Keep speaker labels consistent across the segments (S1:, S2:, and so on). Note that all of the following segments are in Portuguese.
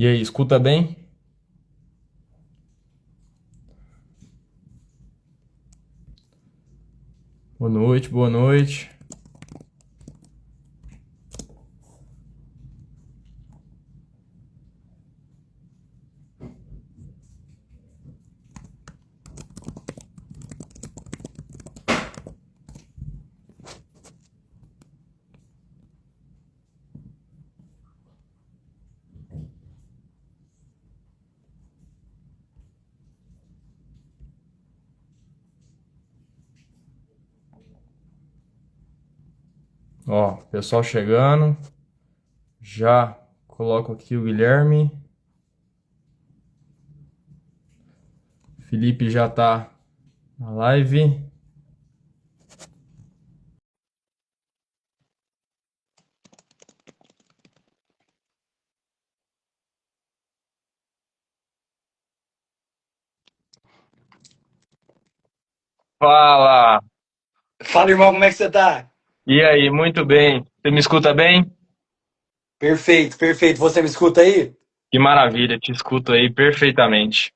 S1: E aí, escuta bem? Boa noite, boa noite. Ó, pessoal chegando. Já coloco aqui o Guilherme. Felipe já tá na live. Fala!
S2: Fala, irmão, como é que você tá?
S1: E aí, muito bem. Você me escuta bem?
S2: Perfeito, perfeito. Você me escuta aí?
S1: Que maravilha, te escuto aí perfeitamente.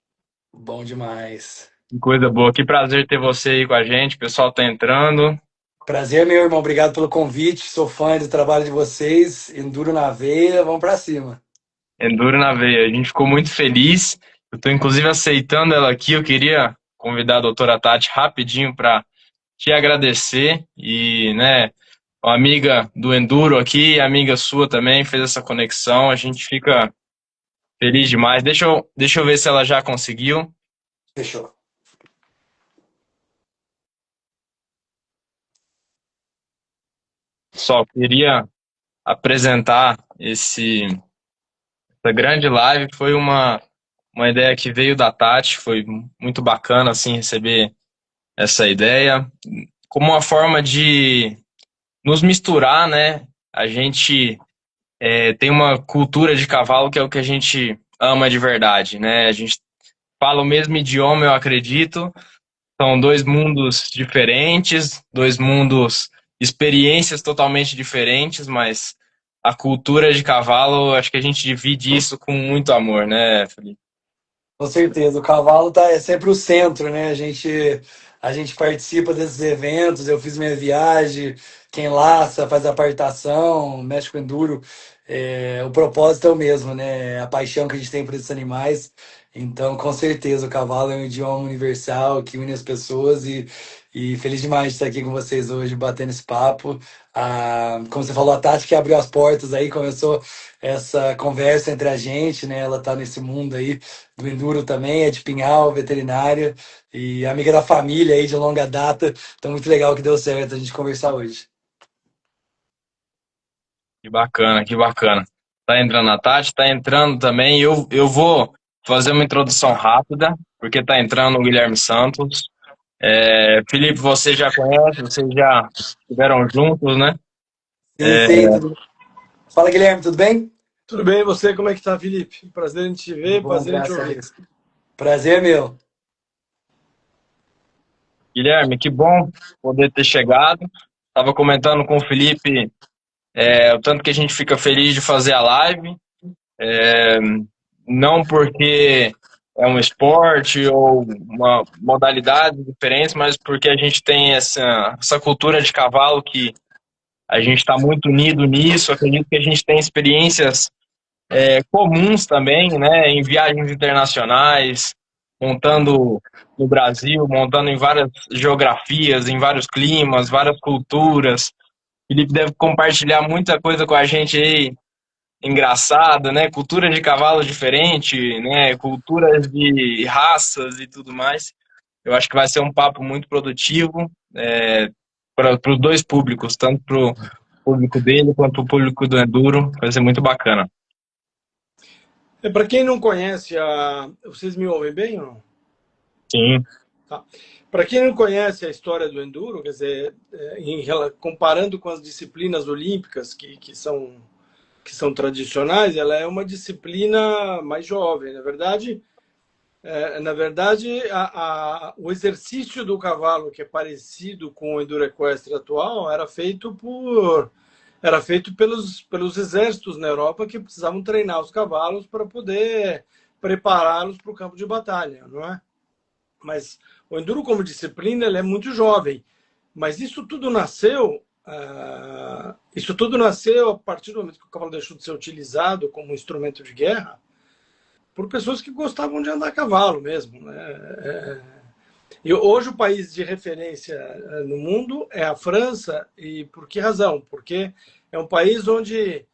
S2: Bom demais.
S1: Que coisa boa, que prazer ter você aí com a gente. O pessoal tá entrando.
S2: Prazer, meu irmão. Obrigado pelo convite. Sou fã do trabalho de vocês. Enduro na veia. Vamos pra cima.
S1: Enduro na veia. A gente ficou muito feliz. Eu tô inclusive aceitando ela aqui. Eu queria convidar a doutora Tati rapidinho para te agradecer e, né, uma amiga do Enduro aqui, amiga sua também, fez essa conexão. A gente fica feliz demais. Deixa eu ver se ela já conseguiu.
S2: Fechou.
S1: Só queria apresentar essa grande live. Foi uma ideia que veio da Tati. Foi muito bacana, assim, receber essa ideia. Como uma forma de nos misturar, né? A gente tem uma cultura de cavalo que é o que a gente ama de verdade, né? A gente fala o mesmo idioma, eu acredito. São dois mundos diferentes, dois mundos, experiências totalmente diferentes, mas a cultura de cavalo, acho que a gente divide isso com muito amor, né, Felipe?
S2: Com certeza. O cavalo é sempre o centro, né? A gente participa desses eventos. Eu fiz minha viagem. Quem laça, faz a apartação, mexe com enduro. O propósito é o mesmo, né? A paixão que a gente tem por esses animais. Então, com certeza, o cavalo é um idioma universal que une as pessoas e feliz demais de estar aqui com vocês hoje, batendo esse papo. Como você falou, a Tati que abriu as portas aí, começou essa conversa entre a gente, né? Ela tá nesse mundo aí do enduro também, é de Pinhal, veterinária e amiga da família aí de longa data. Então, muito legal que deu certo a gente conversar hoje.
S1: Que bacana, que bacana. Tá entrando a Tati, tá entrando também. Eu vou fazer uma introdução rápida, porque tá entrando o Guilherme Santos. Felipe, você já conhece, vocês já estiveram juntos, né?
S2: Sim, sim, tudo. Fala, Guilherme, tudo bem?
S3: Tudo bem, e você? Como é que tá, Felipe? Prazer em te
S2: Tudo
S3: ver,
S2: bom,
S3: prazer em te
S2: graças a
S3: ouvir.
S2: Deus. Prazer, meu.
S1: Guilherme, que bom poder ter chegado. Estava comentando com o Felipe o tanto que a gente fica feliz de fazer a live, não porque é um esporte ou uma modalidade diferente, mas porque a gente tem essa cultura de cavalo que a gente está muito unido nisso. Acredito que a gente tem experiências comuns também, né, em viagens internacionais, montando no Brasil, montando em várias geografias, em vários climas, várias culturas. Felipe deve compartilhar muita coisa com a gente aí, engraçada, né? Cultura de cavalo diferente, né? Culturas de raças e tudo mais. Eu acho que vai ser um papo muito produtivo para os dois públicos, tanto para o público dele quanto para o público do Enduro. Vai ser muito bacana.
S3: Para quem não conhece Vocês me ouvem bem ou não?
S1: Sim.
S3: Tá. Para quem não conhece a história do enduro, quer dizer, comparando com as disciplinas olímpicas que são tradicionais, ela é uma disciplina mais jovem. Na verdade, o exercício do cavalo, que é parecido com o enduro equestre atual, era feito por era feito pelos exércitos na Europa que precisavam treinar os cavalos para poder prepará-los para o campo de batalha, não é? Mas o enduro como disciplina ele é muito jovem. Mas isso tudo nasceu a partir do momento que o cavalo deixou de ser utilizado como instrumento de guerra por pessoas que gostavam de andar a cavalo mesmo, né? E hoje o país de referência no mundo é a França. E por que razão? Porque é um país onde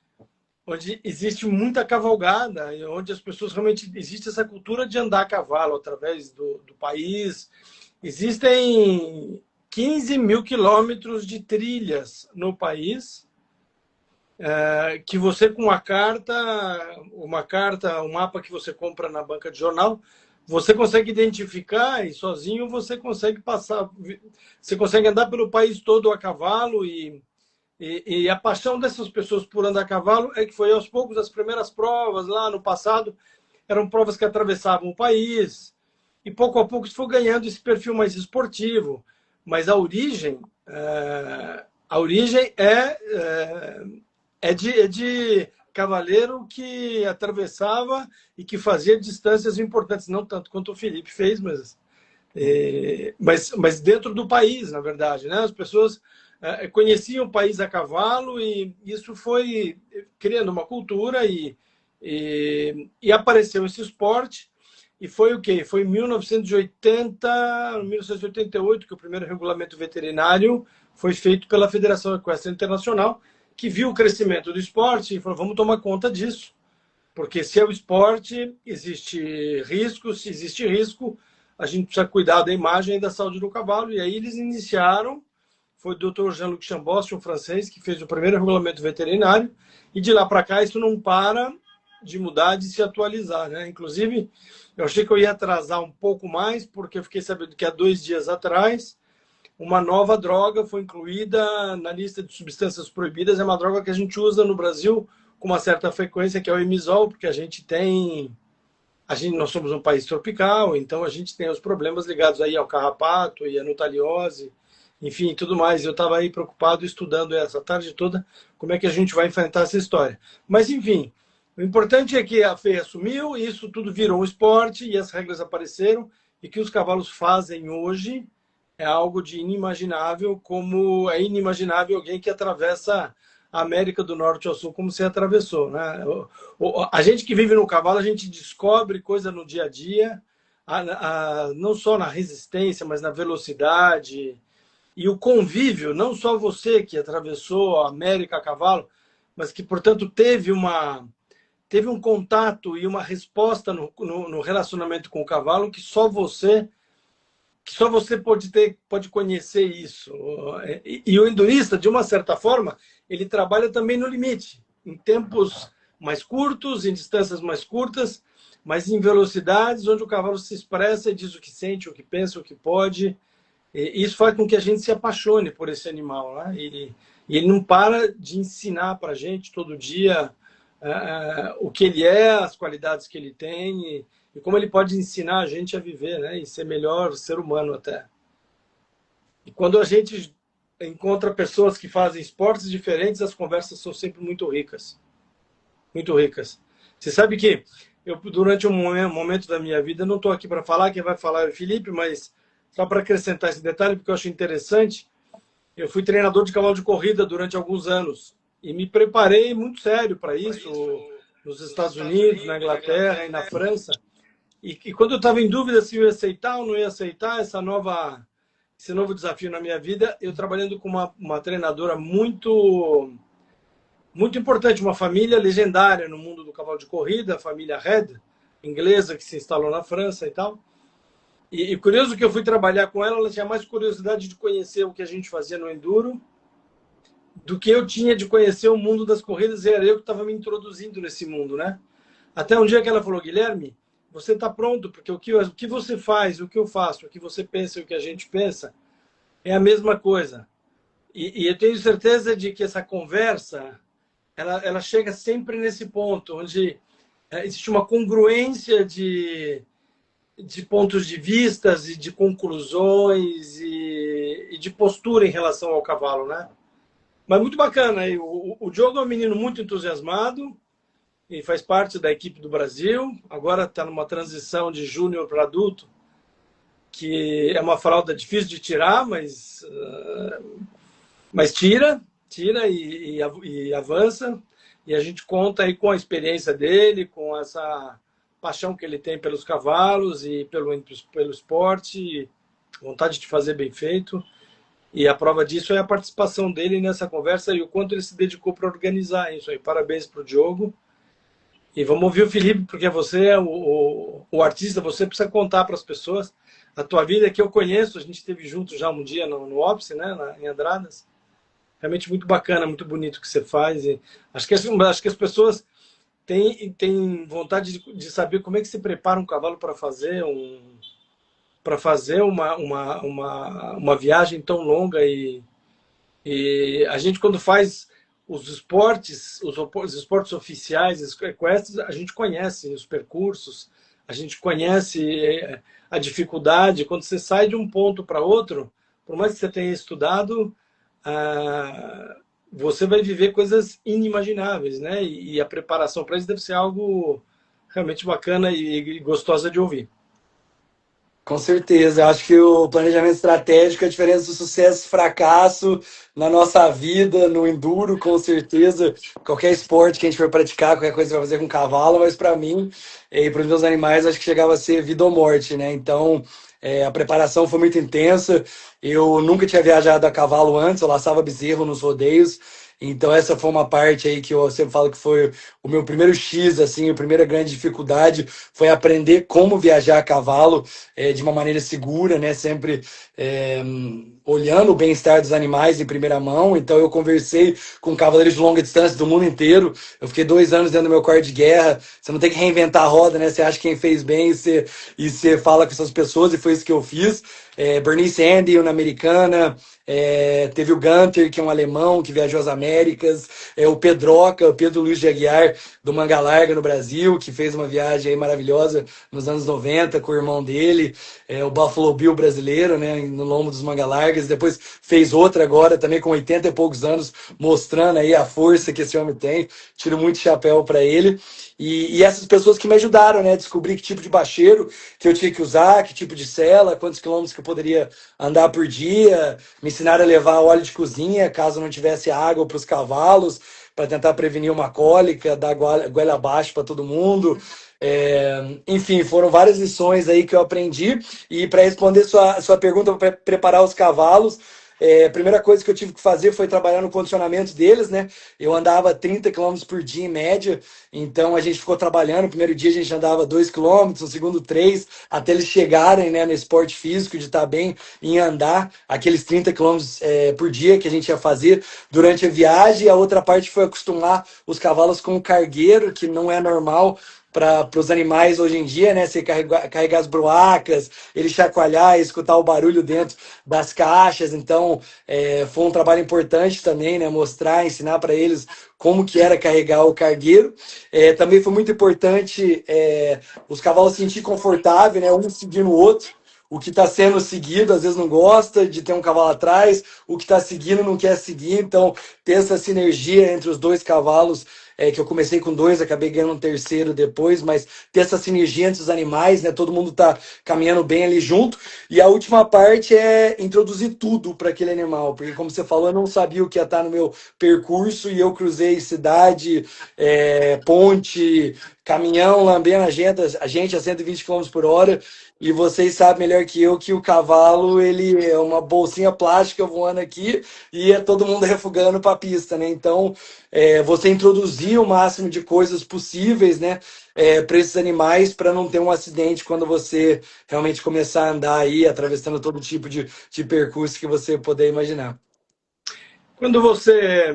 S3: existe muita cavalgada, e onde as pessoas realmente existe essa cultura de andar a cavalo através do país. Existem 15 mil quilômetros de trilhas no país, que você com um mapa que você compra na banca de jornal, você consegue identificar e sozinho você consegue passar, você consegue andar pelo país todo a cavalo. E a paixão dessas pessoas por andar a cavalo é que foi aos poucos as primeiras provas lá no passado eram provas que atravessavam o país, e pouco a pouco isso foi ganhando esse perfil mais esportivo. Mas a origem é de cavaleiro que atravessava e que fazia distâncias importantes, não tanto quanto o Felipe fez, mas dentro do país, na verdade, né? As pessoas conheciam o país a cavalo, e isso foi criando uma cultura, e apareceu esse esporte. E foi o quê? Foi em 1988 que o primeiro regulamento veterinário foi feito pela Federação Equestre Internacional, que viu o crescimento do esporte e falou: vamos tomar conta disso, porque se é o esporte, existe risco, se existe risco, a gente precisa cuidar da imagem e da saúde do cavalo. E aí eles iniciaram, foi o Dr. Jean-Luc Chambosse, um francês, que fez o primeiro regulamento veterinário, e de lá para cá isso não para de mudar, de se atualizar, né? Inclusive, eu achei que eu ia atrasar um pouco mais, porque eu fiquei sabendo que há 2 dias atrás uma nova droga foi incluída na lista de substâncias proibidas. É uma droga que a gente usa no Brasil com uma certa frequência, que é o Emisol, porque nós somos um país tropical, então a gente tem os problemas ligados aí ao carrapato e à nutaliose, enfim, tudo mais. Eu estava aí preocupado, estudando essa tarde toda como é que a gente vai enfrentar essa história. Mas, enfim, o importante é que a FEI assumiu, e isso tudo virou um esporte, e as regras apareceram, e que os cavalos fazem hoje é algo de inimaginável, como é inimaginável alguém que atravessa a América do Norte ao Sul como você atravessou, né? A gente que vive no cavalo, a gente descobre coisa no dia a dia, não só na resistência, mas na velocidade. E o convívio, não só você que atravessou a América a cavalo, mas que, portanto, teve um contato e uma resposta no relacionamento com o cavalo que só você pode conhecer isso. E o endurista, de uma certa forma, ele trabalha também no limite, em tempos mais curtos, em distâncias mais curtas, mas em velocidades onde o cavalo se expressa e diz o que sente, o que pensa, o que pode. E isso faz com que a gente se apaixone por esse animal, né? E ele não para de ensinar para a gente todo dia o que ele é, as qualidades que ele tem, e como ele pode ensinar a gente a viver, né? E ser melhor ser humano até. E quando a gente encontra pessoas que fazem esportes diferentes, as conversas são sempre muito ricas. Muito ricas. Você sabe que eu, durante um momento da minha vida, não estou aqui para falar, quem vai falar é o Felipe, mas só para acrescentar esse detalhe, porque eu acho interessante, eu fui treinador de cavalo de corrida durante alguns anos e me preparei muito sério para isso, nos Estados Unidos, na Inglaterra e na França. E quando eu estava em dúvida se eu ia aceitar ou não ia aceitar esse novo desafio na minha vida, eu trabalhando com uma treinadora muito, muito importante, uma família legendária no mundo do cavalo de corrida, a família Red, inglesa, que se instalou na França e tal. E curioso que eu fui trabalhar com ela, ela tinha mais curiosidade de conhecer o que a gente fazia no enduro do que eu tinha de conhecer o mundo das corridas, e era eu que estava me introduzindo nesse mundo, né? Até um dia que ela falou: Guilherme, você está pronto, porque o que você faz, o que eu faço, o que você pensa e o que a gente pensa é a mesma coisa. E eu tenho certeza de que essa conversa, ela chega sempre nesse ponto, onde existe uma congruência de pontos de vistas e de conclusões e de postura em relação ao cavalo, né? Mas muito bacana. E o Diogo é um menino muito entusiasmado e faz parte da equipe do Brasil. Agora está numa transição de júnior para adulto, que é uma fralda difícil de tirar, mas tira e avança. E a gente conta aí com a experiência dele, com essa paixão que ele tem pelos cavalos e pelo esporte, vontade de fazer bem feito. E a prova disso é a participação dele nessa conversa e o quanto ele se dedicou para organizar isso aí. Parabéns para o Diogo. E vamos ouvir o Felipe, porque você é o artista, você precisa contar para as pessoas a tua vida, que eu conheço, a gente esteve junto já um dia no Ópice, né, em Andradas. Realmente muito bacana, muito bonito o que você faz. E acho que as pessoas têm vontade de saber como é que se prepara um cavalo para fazer uma viagem tão longa. E a gente, quando faz os esportes oficiais, equestres, a gente conhece os percursos, a gente conhece a dificuldade. Quando você sai de um ponto para outro, por mais que você tenha estudado, você vai viver coisas inimagináveis, né? E a preparação para isso deve ser algo realmente bacana e gostosa de ouvir.
S2: Com certeza, eu acho que o planejamento estratégico é a diferença do sucesso e fracasso na nossa vida, no enduro, com certeza. Qualquer esporte que a gente for praticar, qualquer coisa que você vai fazer com cavalo, mas para mim e para os meus animais, acho que chegava a ser vida ou morte, né? Então, a preparação foi muito intensa. Eu nunca tinha viajado a cavalo antes, eu laçava bezerro nos rodeios. Então essa foi uma parte aí que eu sempre falo que foi o meu primeiro X, assim, a primeira grande dificuldade foi aprender como viajar a cavalo de uma maneira segura, né? Sempre olhando o bem-estar dos animais em primeira mão. Então eu conversei com cavaleiros de longa distância do mundo inteiro. Eu fiquei 2 anos dentro do meu quarto de guerra. Você não tem que reinventar a roda, né? Você acha quem fez bem e você fala com essas pessoas, e foi isso que eu fiz. Bernice Andy, uma americana. Teve o Gunter, que é um alemão que viajou às Américas, o Pedroca, o Pedro Luiz de Aguiar, do Manga Larga no Brasil, que fez uma viagem aí maravilhosa nos anos 90 com o irmão dele, o Buffalo Bill brasileiro, né, no lombo dos Manga Largas. Depois fez outra agora, também com 80 e poucos anos, mostrando aí a força que esse homem tem. Tiro muito chapéu para ele. E essas pessoas que me ajudaram, né, a descobrir que tipo de bacheiro que eu tinha que usar, que tipo de sela, quantos quilômetros que eu poderia andar por dia, me ensinaram a levar óleo de cozinha, caso não tivesse água para os cavalos, para tentar prevenir uma cólica, dar goela abaixo para todo mundo. Enfim, foram várias lições aí que eu aprendi. E para responder sua pergunta, para preparar os cavalos, a primeira coisa que eu tive que fazer foi trabalhar no condicionamento deles, né? Eu andava 30 quilômetros por dia em média, então a gente ficou trabalhando. No primeiro dia a gente andava 2 quilômetros, no segundo 3, até eles chegarem, né, no esporte físico, de estar bem em andar aqueles 30 quilômetros por dia que a gente ia fazer durante a viagem. A outra parte foi acostumar os cavalos com o cargueiro, que não é normal para os animais hoje em dia, né? Você carregar as bruacas, ele chacoalhar, escutar o barulho dentro das caixas. Então, foi um trabalho importante também, né? Mostrar, ensinar para eles como que era carregar o cargueiro. Também foi muito importante os cavalos se sentir confortável, né? Um seguindo o outro. O que está sendo seguido às vezes não gosta de ter um cavalo atrás, o que está seguindo não quer seguir. Então, ter essa sinergia entre os dois cavalos, que eu comecei com 2, acabei ganhando um terceiro depois, mas ter essa sinergia entre os animais, né? Todo mundo está caminhando bem ali junto. E a última parte é introduzir tudo para aquele animal, porque como você falou, eu não sabia o que ia estar no meu percurso e eu cruzei cidade, ponte, caminhão, lambendo a gente a 120 km por hora. E vocês sabem melhor que eu que o cavalo, ele é uma bolsinha plástica voando aqui e é todo mundo refugando para a pista, né? Então, você introduzir o máximo de coisas possíveis, né, para esses animais, para não ter um acidente quando você realmente começar a andar aí, atravessando todo tipo de percurso que você puder imaginar.
S3: Quando você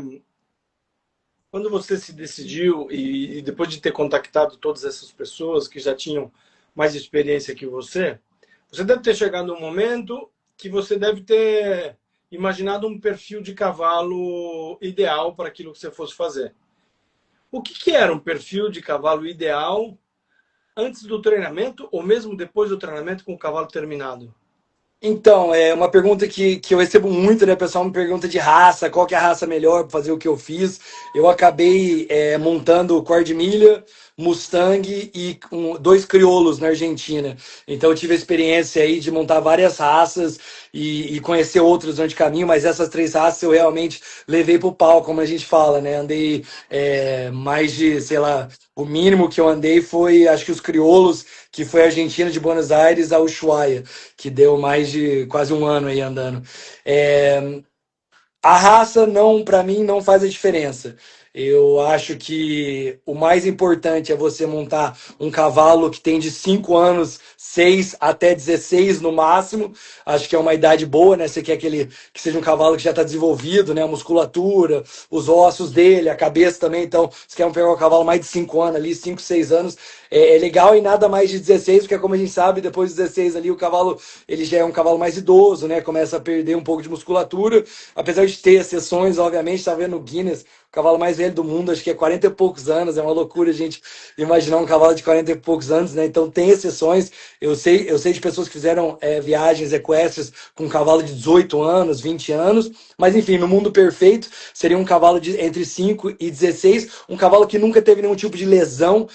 S3: se decidiu e depois de ter contactado todas essas pessoas que já tinham mais experiência que você deve ter chegado num momento que você deve ter imaginado um perfil de cavalo ideal para aquilo que você fosse fazer. O que era um perfil de cavalo ideal antes do treinamento ou mesmo depois do treinamento com o cavalo terminado?
S2: Então, é uma pergunta que eu recebo muito, né? O pessoal me pergunta de raça, qual que é a raça melhor para fazer o que eu fiz. Eu acabei montando Cor Milha, Mustang e dois crioulos na Argentina. Então, eu tive a experiência aí de montar várias raças e conhecer outros durante o caminho, mas essas três raças eu realmente levei pro pau, como a gente fala, né? Andei mais de, sei lá, o mínimo que eu andei foi, acho que os crioulos, que foi a Argentina de Buenos Aires a Ushuaia, que deu mais de quase um ano aí andando. É, a raça não, para mim, não faz a diferença. Eu acho que o mais importante é você montar um cavalo que tem de 5 anos, 6 até 16 no máximo. Acho que é uma idade boa, né? Você quer que seja um cavalo que já está desenvolvido, né? A musculatura, os ossos dele, a cabeça também. Então, você quer pegar um cavalo mais de 5 anos ali, 5, 6 anos. É legal e nada mais de 16, porque como a gente sabe, depois dos 16 ali, o cavalo ele já é um cavalo mais idoso, né? Começa a perder um pouco de musculatura. Apesar de ter exceções, obviamente, tá vendo o Guinness, o cavalo mais velho do mundo, acho que é 40 e poucos anos, é uma loucura a gente imaginar um cavalo de 40 e poucos anos, né? Então tem exceções. Eu sei de pessoas que fizeram viagens equestres com um cavalo de 18 anos, 20 anos, mas enfim, no mundo perfeito, seria um cavalo de entre 5 e 16, um cavalo que nunca teve nenhum tipo de lesão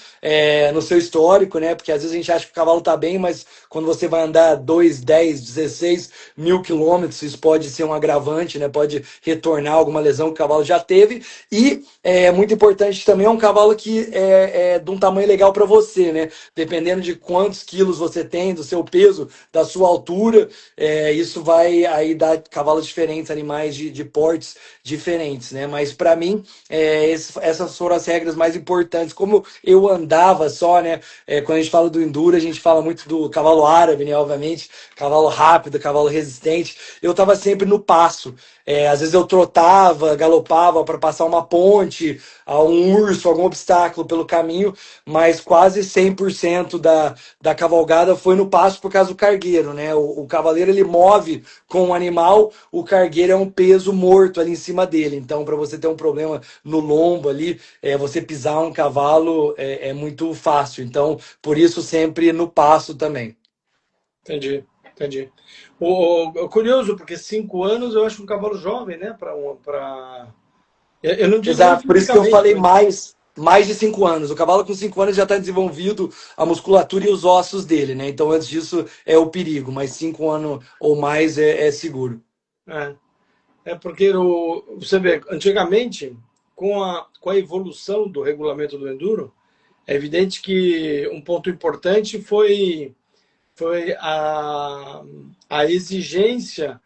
S2: no seu histórico, né? Porque às vezes a gente acha que o cavalo tá bem, mas quando você vai andar 2, 10, 16 mil quilômetros, isso pode ser um agravante, né? Pode retornar alguma lesão que o cavalo já teve. E é muito importante também, é um cavalo que é de um tamanho legal para você, né? Dependendo de quantos quilos você tem, do seu peso, da sua altura, isso vai aí dar cavalos diferentes, animais de portes diferentes, né? Mas para mim, essas foram as regras mais importantes. Como eu andava só, né? Quando a gente fala do enduro, a gente fala muito do cavalo árabe, né? Obviamente, cavalo rápido, cavalo resistente. Eu estava sempre no passo. Às vezes eu trotava, galopava para passar uma ponte, um urso, algum obstáculo pelo caminho, mas quase 100% da cavalgada foi no passo por causa do cargueiro, né? O cavaleiro ele move com o animal, o cargueiro é um peso morto ali em cima dele. Então, para você ter um problema no lombo ali, você pisar um cavalo é muito fácil. Então, por isso sempre no passo também.
S3: Entendi, entendi. O curioso, porque 5 anos eu acho um cavalo jovem, né? Eu não digo nem
S2: Exato, por isso que eu
S3: fisicamente,
S2: falei
S3: mas
S2: mais de 5 anos. O cavalo com 5 anos já está desenvolvido a musculatura e os ossos dele, né? Então antes disso é o perigo, mas 5 anos ou mais é seguro.
S3: é, é porque você vê, antigamente, com a evolução do regulamento do enduro, é evidente que um ponto importante foi a exigência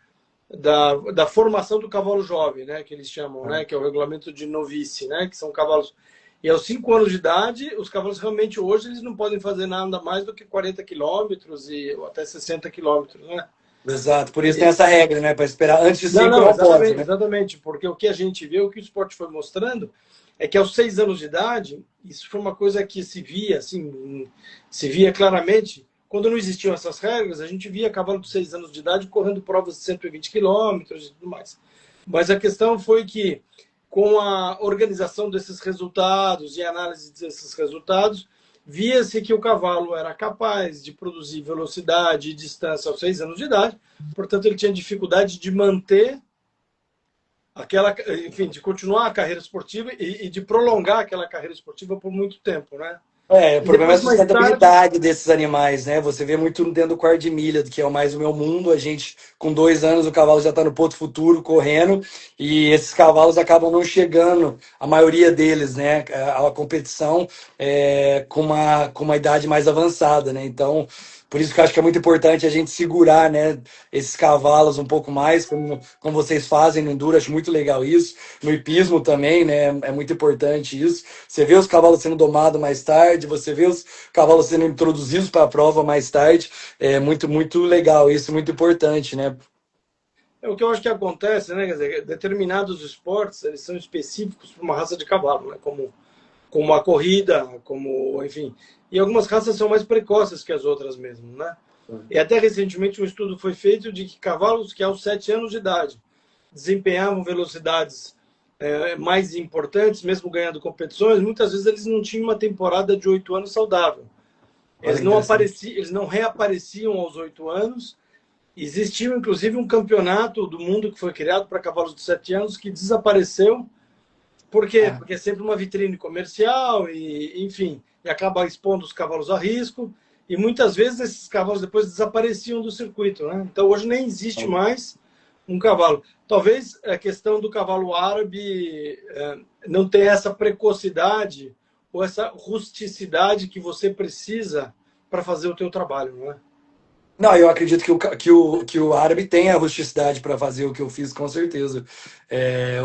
S3: da formação do cavalo jovem, né, que eles chamam, né, que é o regulamento de novice, né, que são cavalos. E aos 5 anos de idade, os cavalos realmente hoje eles não podem fazer nada mais do que 40 quilômetros ou até 60 quilômetros, né?
S2: Exato, por isso tem
S3: E,
S2: essa regra, né? Para esperar antes de
S3: não,
S2: 5
S3: não,
S2: não pode,
S3: exatamente,
S2: né?
S3: exatamente, porque o que a gente vê, o que o esporte foi mostrando, é que aos 6 anos de idade, isso foi uma coisa que se via, assim, se via claramente. Quando não existiam essas regras, a gente via cavalo de 6 anos de idade correndo provas de 120 quilômetros e tudo mais. Mas a questão foi que, com a organização desses resultados e análise desses resultados, via-se que o cavalo era capaz de produzir velocidade e distância aos 6 anos de idade, portanto, ele tinha dificuldade de manter aquela, enfim, de continuar a carreira esportiva e de prolongar aquela carreira esportiva por muito tempo, né?
S2: O
S3: E
S2: problema é a
S3: depois, mais tarde,
S2: sustentabilidade desses animais, né? Você vê muito dentro do quarto de milha, que é o mais o meu mundo. A gente, com 2 anos, o cavalo já está no ponto futuro, correndo, e esses cavalos acabam não chegando, a maioria deles, né, à competição com uma idade mais avançada, né? Então, por isso que eu acho que é muito importante a gente segurar, né, esses cavalos um pouco mais, como vocês fazem no enduro, acho muito legal isso. No hipismo também, né? É muito importante isso. Você vê os cavalos sendo domados mais tarde, você vê os cavalos sendo introduzidos para a prova mais tarde. É muito, muito legal isso, muito importante, né?
S3: é o que eu acho que acontece, né? Quer dizer, determinados esportes, eles são específicos para uma raça de cavalo, né? Como a corrida, como, enfim. E algumas raças são mais precoces que as outras mesmo, né? E até recentemente um estudo foi feito de que cavalos que aos 7 anos de idade desempenhavam velocidades mais importantes, mesmo ganhando competições, muitas vezes eles não tinham uma temporada de 8 anos saudável.
S2: Olha que interessante.
S3: Eles não reapareciam aos 8 anos Existiu, inclusive, um campeonato do mundo que foi criado para cavalos de 7 anos que desapareceu. Por quê?
S2: Ah,
S3: Porque é sempre uma vitrine comercial e, enfim, e acaba expondo os cavalos a risco. E muitas vezes esses cavalos depois desapareciam do circuito, né? Então hoje nem existe mais um cavalo. Talvez a questão do cavalo árabe não ter essa precocidade ou essa rusticidade que você precisa para fazer o teu trabalho, não é?
S2: não, eu acredito que o árabe tem a rusticidade para fazer o que eu fiz, com certeza.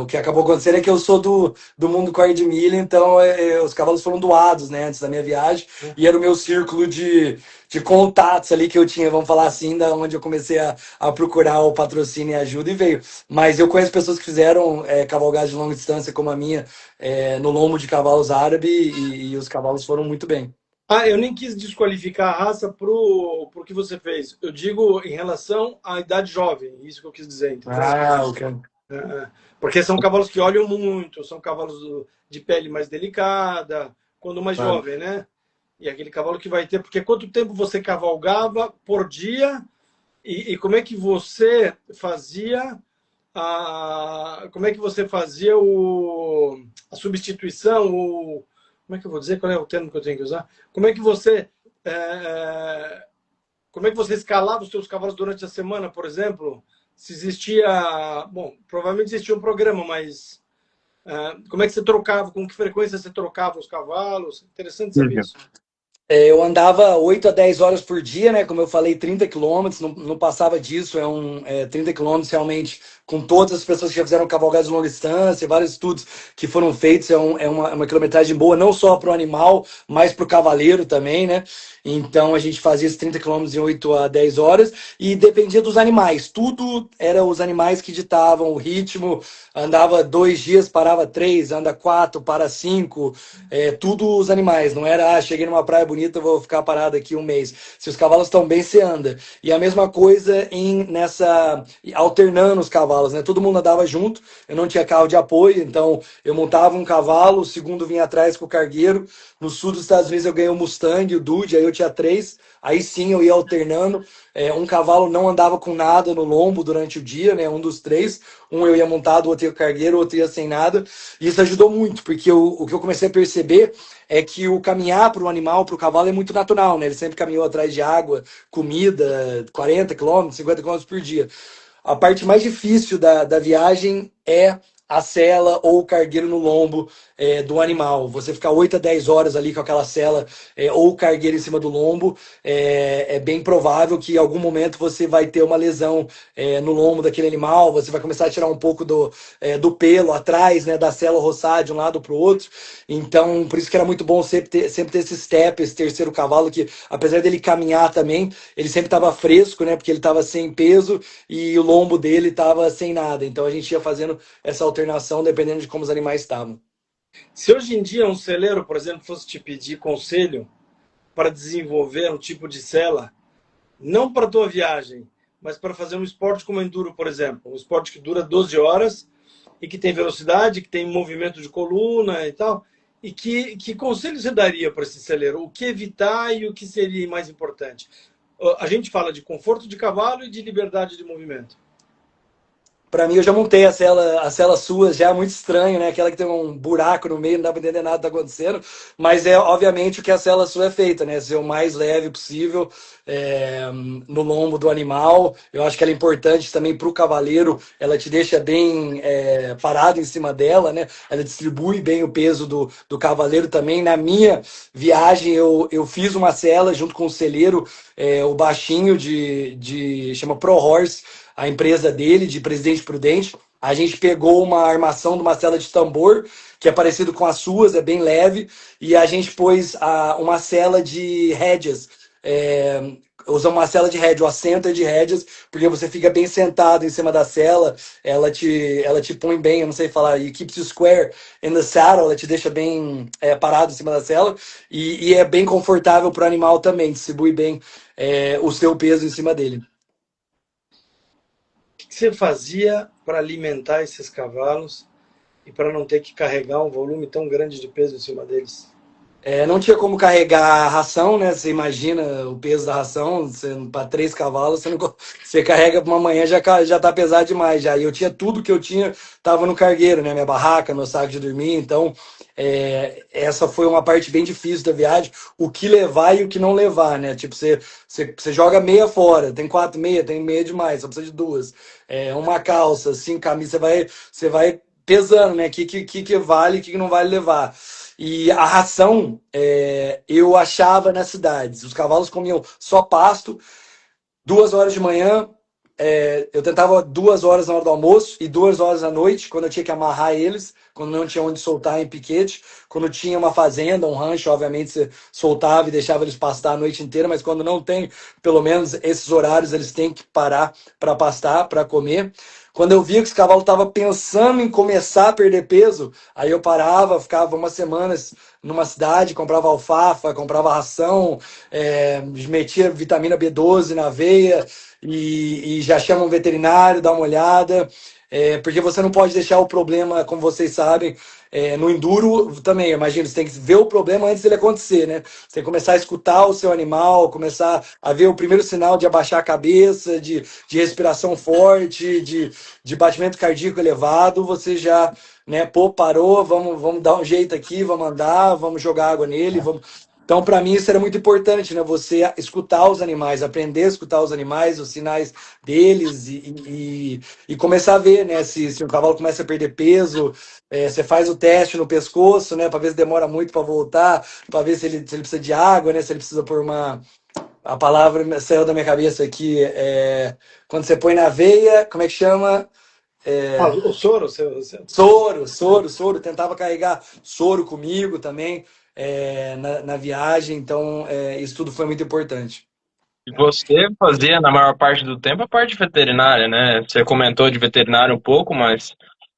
S2: O que acabou acontecendo é que eu sou do mundo cord de milha, então os cavalos foram doados, né, antes da minha viagem, e era o meu círculo de contatos ali que eu tinha, vamos falar assim, da onde eu comecei a procurar o patrocínio e ajuda e veio. Mas eu conheço pessoas que fizeram cavalgadas de longa distância, como a minha, no lombo de cavalos árabe, e os cavalos foram muito bem.
S3: Ah, eu nem quis desqualificar a raça pro que você fez. Eu digo em relação à idade jovem, isso que eu quis dizer, entendeu?
S2: Ah, ok.
S3: Porque são cavalos que olham muito, são cavalos de pele mais delicada, quando mais
S2: Claro.
S3: jovem, né? E aquele cavalo que vai ter, porque quanto tempo você cavalgava por dia e como é que você fazia como é que você fazia a substituição, como é que eu vou dizer, qual é o termo que eu tenho que usar? Como é que você é, como é que você escalava os seus cavalos durante a semana, por exemplo? Se existia, bom, provavelmente existia um programa, mas como é que você trocava, com que frequência você trocava os cavalos? Interessante saber isso.
S2: Eu andava 8 a 10 horas por dia, né? Como eu falei, 30 quilômetros, não passava disso. 30 quilômetros realmente, com todas as pessoas que já fizeram cavalgada de longa distância, vários estudos que foram feitos. É uma quilometragem boa, não só para o animal, mas para o cavaleiro também, né? Então a gente fazia esses 30 quilômetros em 8 a 10 horas e dependia dos animais. Tudo era os animais que ditavam o ritmo. Andava 2 dias, parava 3, anda 4, para 5. Tudo os animais, não era, cheguei numa praia bonita, vou ficar parado aqui um mês. Se os cavalos estão bem, você anda. E a mesma coisa alternando os cavalos, né? Todo mundo andava junto, eu não tinha carro de apoio, então eu montava um cavalo, o segundo vinha atrás com o cargueiro. No sul dos Estados Unidos eu ganhei o Mustang, o Dude, aí eu tinha três, aí sim eu ia alternando. Um cavalo não andava com nada no lombo durante o dia, né? Um dos três. Um eu ia montado, o outro ia cargueiro, o outro ia sem nada. E isso ajudou muito, porque o que eu comecei a perceber é que o caminhar para o animal, para o cavalo, é muito natural, né? Ele sempre caminhou atrás de água, comida, 40 quilômetros, 50 quilômetros por dia. A parte mais difícil da viagem é a sela ou o cargueiro no lombo do animal. Você ficar 8 a 10 horas ali com aquela sela ou o cargueiro em cima do lombo, é bem provável que em algum momento você vai ter uma lesão no lombo daquele animal, você vai começar a tirar um pouco do pelo atrás, né, da sela roçar de um lado para o outro. Então, por isso que era muito bom sempre ter esse step, esse terceiro cavalo, que apesar dele caminhar também, ele sempre estava fresco, né, porque ele estava sem peso e o lombo dele estava sem nada. Então a gente ia fazendo essa alternação dependendo de como os animais estavam.
S3: Se hoje em dia um celeiro, por exemplo, fosse te pedir conselho para desenvolver um tipo de sela, não para a tua viagem, mas para fazer um esporte como enduro, por exemplo, um esporte que dura 12 horas e que tem velocidade, que tem movimento de coluna e tal, e que conselho você daria para esse celeiro? O que evitar e o que seria mais importante? A gente fala de conforto de cavalo e de liberdade de movimento.
S2: Para mim, eu já montei a cela sua, já é muito estranho, né? Aquela que tem um buraco no meio, não dá para entender nada que tá acontecendo. Mas é obviamente o que a cela sua é feita, né? Ser o mais leve possível no lombo do animal. Eu acho que ela é importante também para o cavaleiro. Ela te deixa bem parado em cima dela, né? Ela distribui bem o peso do cavaleiro também. Na minha viagem, eu fiz uma cela junto com o celeiro, o baixinho chama Pro Horse, a empresa dele, de Presidente Prudente. A gente pegou uma armação de uma cela de tambor, que é parecido com as suas, é bem leve, e a gente pôs uma cela de rédeas. Usamos uma cela de rédea, o assento é de rédeas, porque você fica bem sentado em cima da cela, ela te põe bem, eu não sei falar, e keeps you square in the saddle, ela te deixa bem parado em cima da cela, e é bem confortável para o animal também, distribui bem o seu peso em cima dele.
S3: O que você fazia para alimentar esses cavalos e para não ter que carregar um volume tão grande de peso em cima deles?
S2: Não tinha como carregar a ração, né? Você imagina o peso da ração, para 3 cavalos, você carrega para uma manhã, já tá pesado demais já. E eu tinha tudo que eu tinha, tava no cargueiro, né? Minha barraca, meu saco de dormir. Então, essa foi uma parte bem difícil da viagem, o que levar e o que não levar, né? Tipo, você joga meia fora, tem 4 meias, tem meia demais, só precisa de 2. Uma calça, 5 camisas, você vai pesando, né? O que vale e o que não vale levar. E a ração eu achava nas cidades. Os cavalos comiam só pasto, 2 horas de manhã. Eu tentava 2 horas na hora do almoço e 2 horas à noite, quando eu tinha que amarrar eles, quando não tinha onde soltar em piquete. Quando tinha uma fazenda, um rancho, obviamente você soltava e deixava eles pastar a noite inteira, mas quando não tem, pelo menos esses horários eles têm que parar para pastar, para comer. Quando eu via que os cavalos estavam pensando em começar a perder peso, aí eu parava, ficava umas semanas numa cidade, comprava alfafa, comprava ração, metia vitamina B12 na veia e já chama um veterinário, dá uma olhada, porque você não pode deixar o problema, como vocês sabem, no enduro também, imagina, você tem que ver o problema antes dele acontecer, né? Você tem que começar a escutar o seu animal, começar a ver o primeiro sinal de abaixar a cabeça, de respiração forte, de batimento cardíaco elevado, você já, né, pô, parou, vamos dar um jeito aqui, vamos andar, vamos jogar água nele, vamos. Então, para mim, isso era muito importante, né? Você escutar os animais, aprender a escutar os animais, os sinais deles e começar a ver, né? Se um cavalo começa a perder peso, você faz o teste no pescoço, né? Para ver se demora muito para voltar, para ver se ele precisa de água, né? Se ele precisa por uma. A palavra saiu da minha cabeça aqui. Quando você põe na veia, como é que chama?
S3: O soro?
S2: Soro. Tentava carregar soro comigo também na viagem. Então, isso tudo foi muito importante.
S1: E você fazia, na maior parte do tempo, a parte veterinária, né? Você comentou de veterinário um pouco, mas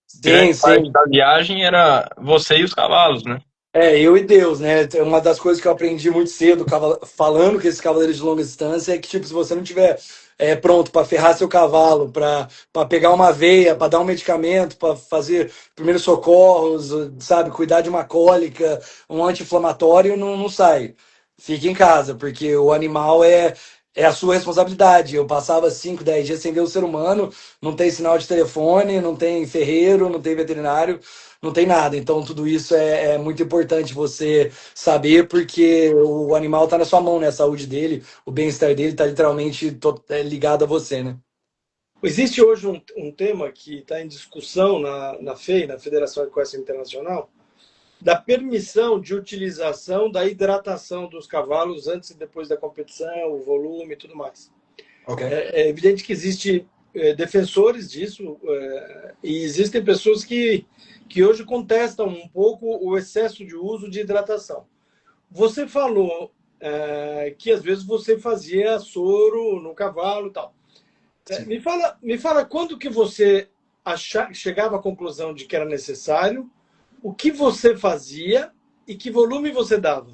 S2: Sim,
S1: grande parte
S2: sim.
S1: da viagem era você e os cavalos, né?
S2: Eu e Deus, né? Uma das coisas que eu aprendi muito cedo, falando com esses cavaleiros de longa distância, é que, tipo, se você não tiver pronto para ferrar seu cavalo, para pegar uma veia, para dar um medicamento, para fazer primeiros socorros, sabe, cuidar de uma cólica, um anti-inflamatório, não sai. Fique em casa, porque o animal é a sua responsabilidade. Eu passava 5, 10 dias sem ver o ser humano, não tem sinal de telefone, não tem ferreiro, não tem veterinário, não tem nada. Então, tudo isso é muito importante você saber, porque o animal está na sua mão, né? A saúde dele, o bem-estar dele está literalmente ligado a você, né?
S3: Existe hoje um tema que está em discussão na FEI, na Federação Equestre Internacional, da permissão de utilização da hidratação dos cavalos antes e depois da competição, o volume e tudo mais.
S2: Ok.
S3: É evidente que existem defensores disso e existem pessoas que hoje contestam um pouco o excesso de uso de hidratação. Você falou que às vezes você fazia soro no cavalo e tal. Me fala quando que você chegava à conclusão de que era necessário, o que você fazia e que volume você dava.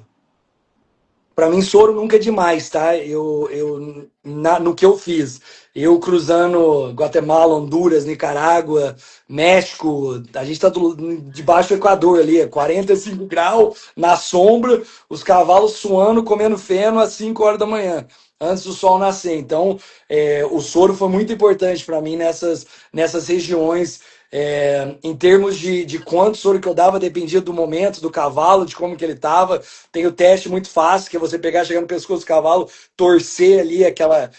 S2: Para mim, soro nunca é demais, tá? No que eu fiz, eu cruzando Guatemala, Honduras, Nicarágua, México, a gente está debaixo do Equador ali, 45 graus, na sombra, os cavalos suando, comendo feno às 5 horas da manhã, antes do sol nascer. Então, o soro foi muito importante para mim nessas regiões. Em termos de quanto soro que eu dava, dependia do momento, do cavalo, de como que ele estava. Tem o teste muito fácil, que é você pegar, chegar no pescoço do cavalo, torcer ali aquela,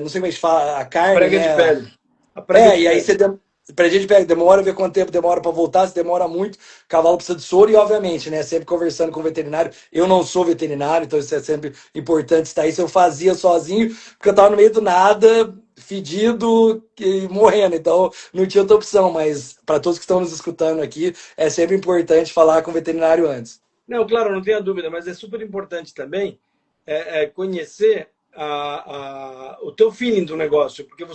S2: não sei como é que se fala, a carne,
S3: Prega de
S2: né?
S3: pele. A prega de
S2: E aí
S3: pele.
S2: pra gente pega, demora, ver quanto tempo demora para voltar, se demora muito, o cavalo precisa de soro e, obviamente, né, sempre conversando com o veterinário. Eu não sou veterinário, então isso é sempre importante estar aí. Se eu fazia sozinho, porque eu tava no meio do nada, fedido e morrendo, então não tinha outra opção, mas para todos que estão nos escutando aqui, é sempre importante falar com o veterinário antes.
S3: Não, claro, não tenha dúvida, mas é super importante também conhecer o teu feeling do negócio, porque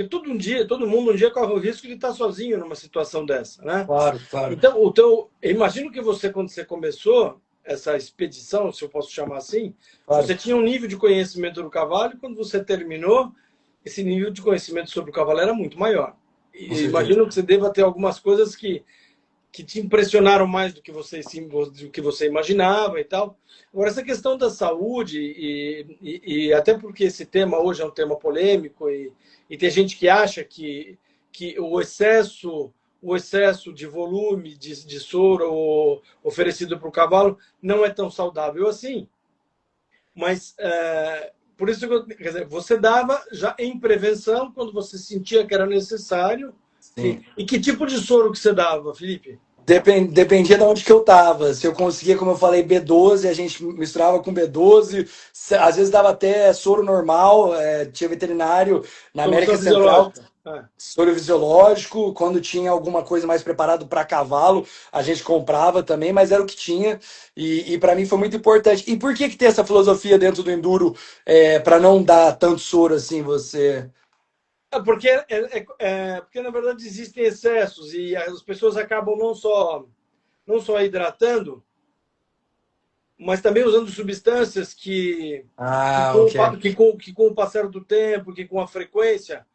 S3: todo mundo um dia corre o risco de estar sozinho numa situação dessa, né?
S2: Claro, claro.
S3: Então, eu imagino que você, quando você começou essa expedição, se eu posso chamar assim,
S2: Claro.
S3: você tinha um nível de conhecimento do cavalo, e quando você terminou, esse nível de conhecimento sobre o cavalo era muito maior. E imagino que você deva ter algumas coisas que que te impressionaram mais do que você imaginava e tal. Agora, essa questão da saúde, e até porque esse tema hoje é um tema polêmico, e tem gente que acha que o excesso de volume de soro oferecido para o cavalo não é tão saudável assim. Mas, por isso, quer dizer, você dava já em prevenção, quando você sentia que era necessário.
S2: Sim.
S3: E que tipo de soro que você dava, Felipe?
S2: Dependia de onde que eu tava. Se eu conseguia, como eu falei, B12, a gente misturava com B12. Às vezes dava até soro normal. Tinha veterinário na América
S3: Solução
S2: Central,
S3: fisiológica. É.
S2: soro fisiológico. Quando tinha alguma coisa mais preparado para cavalo, a gente comprava também, mas era o que tinha. E para mim foi muito importante. E por que tem essa filosofia dentro do enduro para não dar tanto soro assim? Você.
S3: Porque, na verdade, existem excessos e as pessoas acabam não só hidratando, mas também usando substâncias
S2: Ok.
S3: que com o passar do tempo, que com a frequência,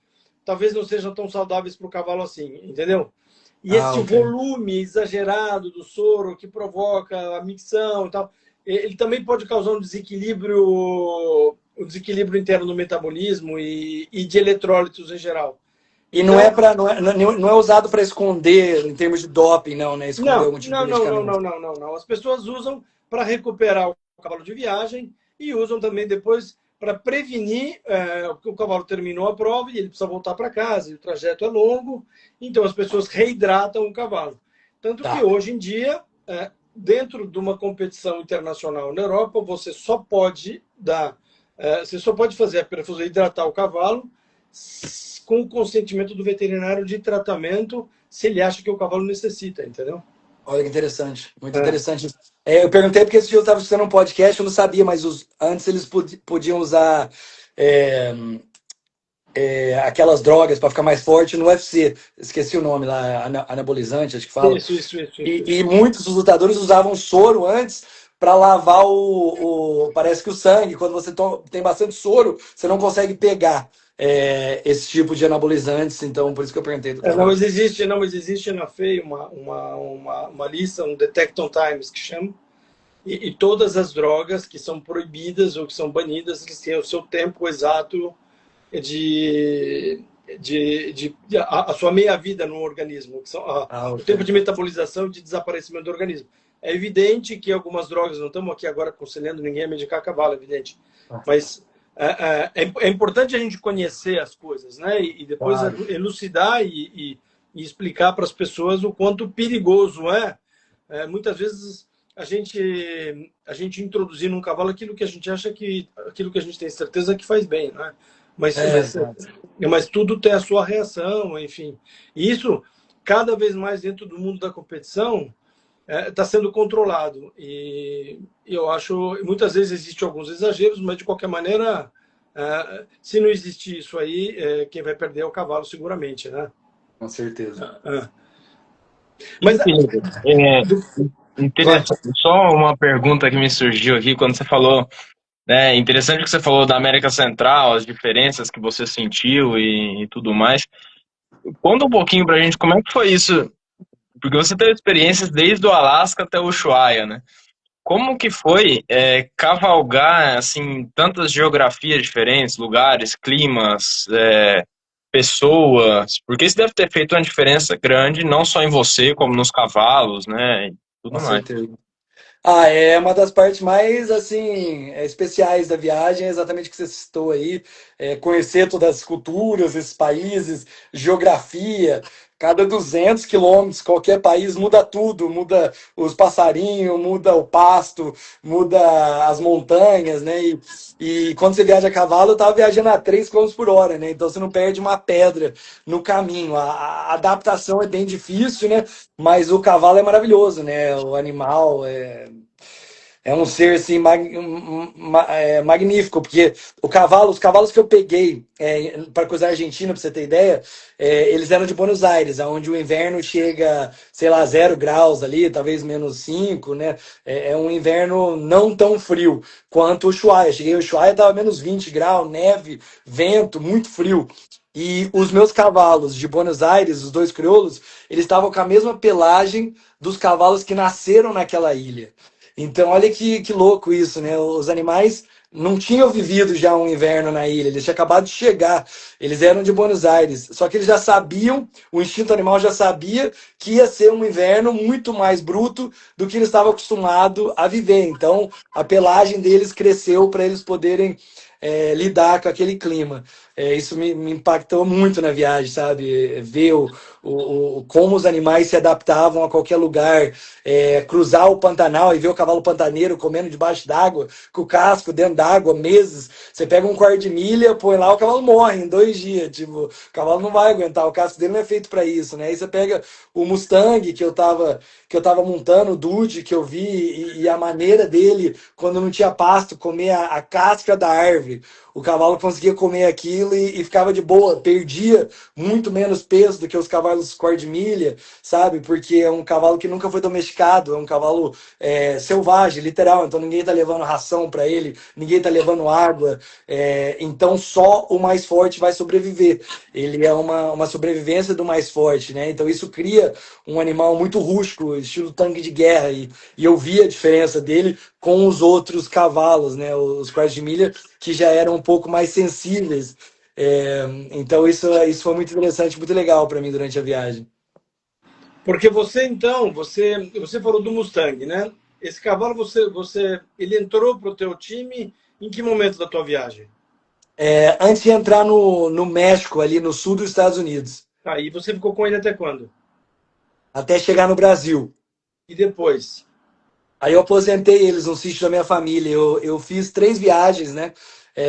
S3: talvez não sejam tão saudáveis para o cavalo assim, entendeu? E este
S2: Ok.
S3: volume exagerado do soro que provoca a micção e tal, ele também pode causar um desequilíbrio interno no metabolismo e de eletrólitos em geral.
S2: E não é
S3: Então,
S2: para não é usado para esconder em termos de doping, não, né? Esconder
S3: não,
S2: algum tipo de
S3: não, não, não,
S2: medicamento.
S3: não, não, não, não. As pessoas usam para recuperar o cavalo de viagem e usam também depois para prevenir que o cavalo terminou a prova e ele precisa voltar para casa, e o trajeto é longo, então as pessoas reidratam o cavalo. Tanto que
S2: Tá.
S3: hoje em dia, dentro de uma competição internacional na Europa, você só pode fazer a perfusão hidratar o cavalo com o consentimento do veterinário de tratamento se ele acha que o cavalo necessita, entendeu?
S2: Olha que interessante, muito
S3: É.
S2: interessante. Eu perguntei porque esse dia eu estava escutando um podcast, eu não sabia, mas antes eles podiam usar é, aquelas drogas para ficar mais forte no UFC. Esqueci o nome lá, anabolizante, acho que fala. E
S3: Isso.
S2: muitos dos lutadores usavam soro antes para lavar parece que o sangue. Quando você tem bastante soro, você não consegue pegar esse tipo de anabolizantes. Então, por isso que eu perguntei do
S3: Não,
S2: cavalo.
S3: mas existe na FEI uma lista, um Detecton Times que chama, e todas as drogas que são proibidas ou que são banidas, eles têm o seu tempo exato de, a sua meia-vida no organismo, que são o tempo
S2: Ok.
S3: de metabolização e de desaparecimento do organismo. É evidente que algumas drogas, não estamos aqui agora aconselhando ninguém a medicar cavalo, é evidente, mas é importante a gente conhecer as coisas, né? E depois
S2: Claro.
S3: elucidar e explicar para as pessoas o quanto perigoso é. Muitas vezes a gente introduzir num cavalo aquilo que a gente acha aquilo que a gente tem certeza que faz bem, né? Mas, mas,
S2: Exato.
S3: mas tudo tem a sua reação, enfim. E isso, cada vez mais dentro do mundo da competição, está sendo controlado. E eu acho, muitas vezes existem alguns exageros, mas de qualquer maneira, se não existir isso aí, quem vai perder é o cavalo, seguramente, né?
S2: Com certeza.
S3: Mas,
S1: Felipe,
S3: vai.
S1: interessante. Só uma pergunta que me surgiu aqui quando você falou, né? Interessante que você falou da América Central, as diferenças que você sentiu e tudo mais. Conta um pouquinho pra gente como é que foi isso, porque você teve experiências desde o Alasca até o Ushuaia, né? Como que foi cavalgar assim tantas geografias diferentes, lugares, climas, pessoas? Porque isso deve ter feito uma diferença grande, não só em você, como nos cavalos, né? E
S2: Com
S1: tudo mais.
S2: certeza. É uma das partes mais assim especiais da viagem, é exatamente o que você citou aí, conhecer todas as culturas, esses países, geografia. Cada 200 quilômetros, qualquer país muda tudo, muda os passarinhos, muda o pasto, muda as montanhas, né? E quando você viaja a cavalo, eu estava viajando a 3 quilômetros por hora, né? Então você não perde uma pedra no caminho. A adaptação é bem difícil, né? Mas o cavalo é maravilhoso, né? O animal é um ser assim, magnífico, porque os cavalos que eu peguei para coisa argentina, para você ter ideia, eles eram de Buenos Aires, onde o inverno chega, sei lá, 0 graus ali, talvez -5, né? É um inverno não tão frio quanto o Ushuaia. Cheguei ao Ushuaia, estava -20 graus, neve, vento, muito frio. E os meus cavalos de Buenos Aires, os dois crioulos, eles estavam com a mesma pelagem dos cavalos que nasceram naquela ilha. Então, olha que louco isso, né? Os animais não tinham vivido já um inverno na ilha, eles tinham acabado de chegar, eles eram de Buenos Aires. Só que eles já sabiam, o instinto animal já sabia que ia ser um inverno muito mais bruto do que eles estavam acostumados a viver. Então, a pelagem deles cresceu para eles poderem lidar com aquele clima. Isso me impactou muito na viagem, sabe? Ver como os animais se adaptavam a qualquer lugar, cruzar o Pantanal e ver o cavalo pantaneiro comendo debaixo d'água, com o casco dentro d'água, meses. Você pega um quarto de milha, põe lá, o cavalo morre em 2 dias. Tipo, o cavalo não vai aguentar, o casco dele não é feito para isso, né? Aí você pega o Mustang que eu tava montando, o Dude que eu vi, e a maneira dele, quando não tinha pasto, comer a casca da árvore. O cavalo conseguia comer aquilo e ficava de boa, perdia muito menos peso do que os cavalos cor-de-milha, sabe? Porque é um cavalo que nunca foi domesticado, é um cavalo selvagem, literal. Então ninguém tá levando ração para ele, ninguém tá levando água. Então só o mais forte vai sobreviver. Ele é uma sobrevivência do mais forte, né? Então isso cria um animal muito rústico, estilo tanque de guerra. E eu vi a diferença dele com os outros cavalos, né? Os quartos de milha, que já eram um pouco mais sensíveis. Então isso foi muito interessante, muito legal para mim durante a viagem.
S3: Porque você, então, você falou do Mustang, né? Esse cavalo, ele entrou para o teu time em que momento da tua viagem?
S2: Antes de entrar no México, ali no sul dos Estados Unidos,
S3: Tá, e você ficou com ele até quando?
S2: até chegar no Brasil.
S3: E depois?
S2: Aí eu aposentei eles no sítio da minha família. Eu fiz 3 viagens, né?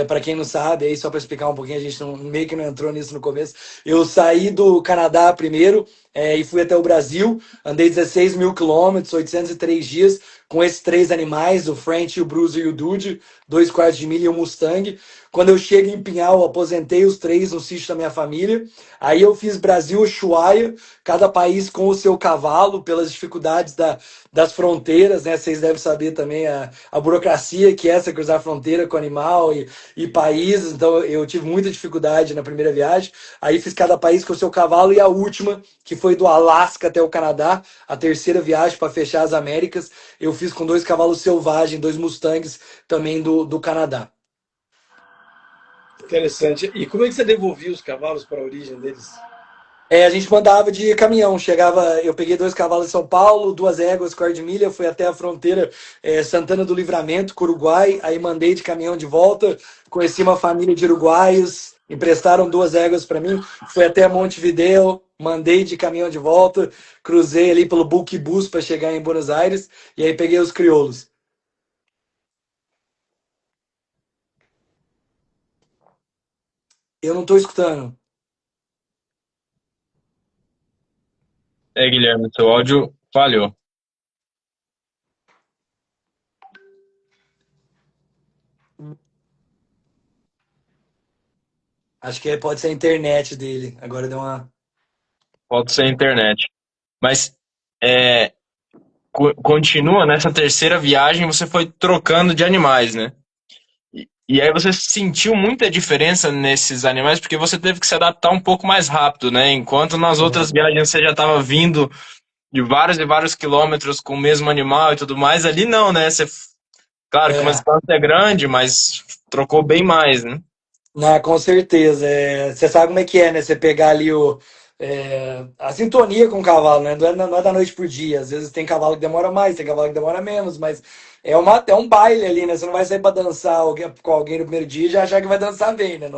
S2: Para quem não sabe, aí só para explicar um pouquinho, a gente meio que não entrou nisso no começo. Eu saí do Canadá primeiro e fui até o Brasil. Andei 16 mil quilômetros, 803 dias, com esses 3 animais, o French, o Bruiser e o Dude, 2 quartos de milha e um Mustang. Quando eu chego em Pinhal, eu aposentei os 3 no sítio da minha família. Aí eu fiz Brasil, Ushuaia, cada país com o seu cavalo, pelas dificuldades das fronteiras, né? Vocês devem saber também a burocracia que é essa cruzar a fronteira com animal e países. Então eu tive muita dificuldade na primeira viagem. Aí fiz cada país com o seu cavalo e a última, que foi do Alasca até o Canadá, a terceira viagem para fechar as Américas, eu fiz com 2 cavalos selvagens, 2 Mustangs também do Canadá.
S3: Interessante. E como é que você devolvia os cavalos para a origem deles?
S2: A gente mandava de caminhão, chegava, eu peguei 2 cavalos em São Paulo, 2 éguas, quarto de milha, fui até a fronteira Santana do Livramento, com o Uruguai, aí mandei de caminhão de volta, conheci uma família de uruguaios, emprestaram 2 éguas para mim, fui até Montevidéu, mandei de caminhão de volta, cruzei ali pelo Buquibus para chegar em Buenos Aires, e aí peguei os crioulos. Eu não estou escutando.
S1: Guilherme, seu áudio falhou.
S2: Acho que pode ser a internet dele, agora deu uma...
S1: Pode ser a internet. Mas é, continua nessa terceira viagem, você foi trocando de animais, né? E aí você sentiu muita diferença nesses animais, porque você teve que se adaptar um pouco mais rápido, né? Enquanto nas outras viagens você já estava vindo de vários e vários quilômetros com o mesmo animal e tudo mais, ali não, né? Você, claro que uma
S2: É.
S1: distância é grande, mas trocou bem mais, né?
S2: Não, com certeza. Você sabe como é que é, né? Você pegar ali a sintonia com o cavalo, né? Não é da noite pro dia. Às vezes tem cavalo que demora mais, tem cavalo que demora menos, mas é um baile ali, né? Você não vai sair pra dançar com alguém no primeiro dia e já achar que vai dançar bem, né?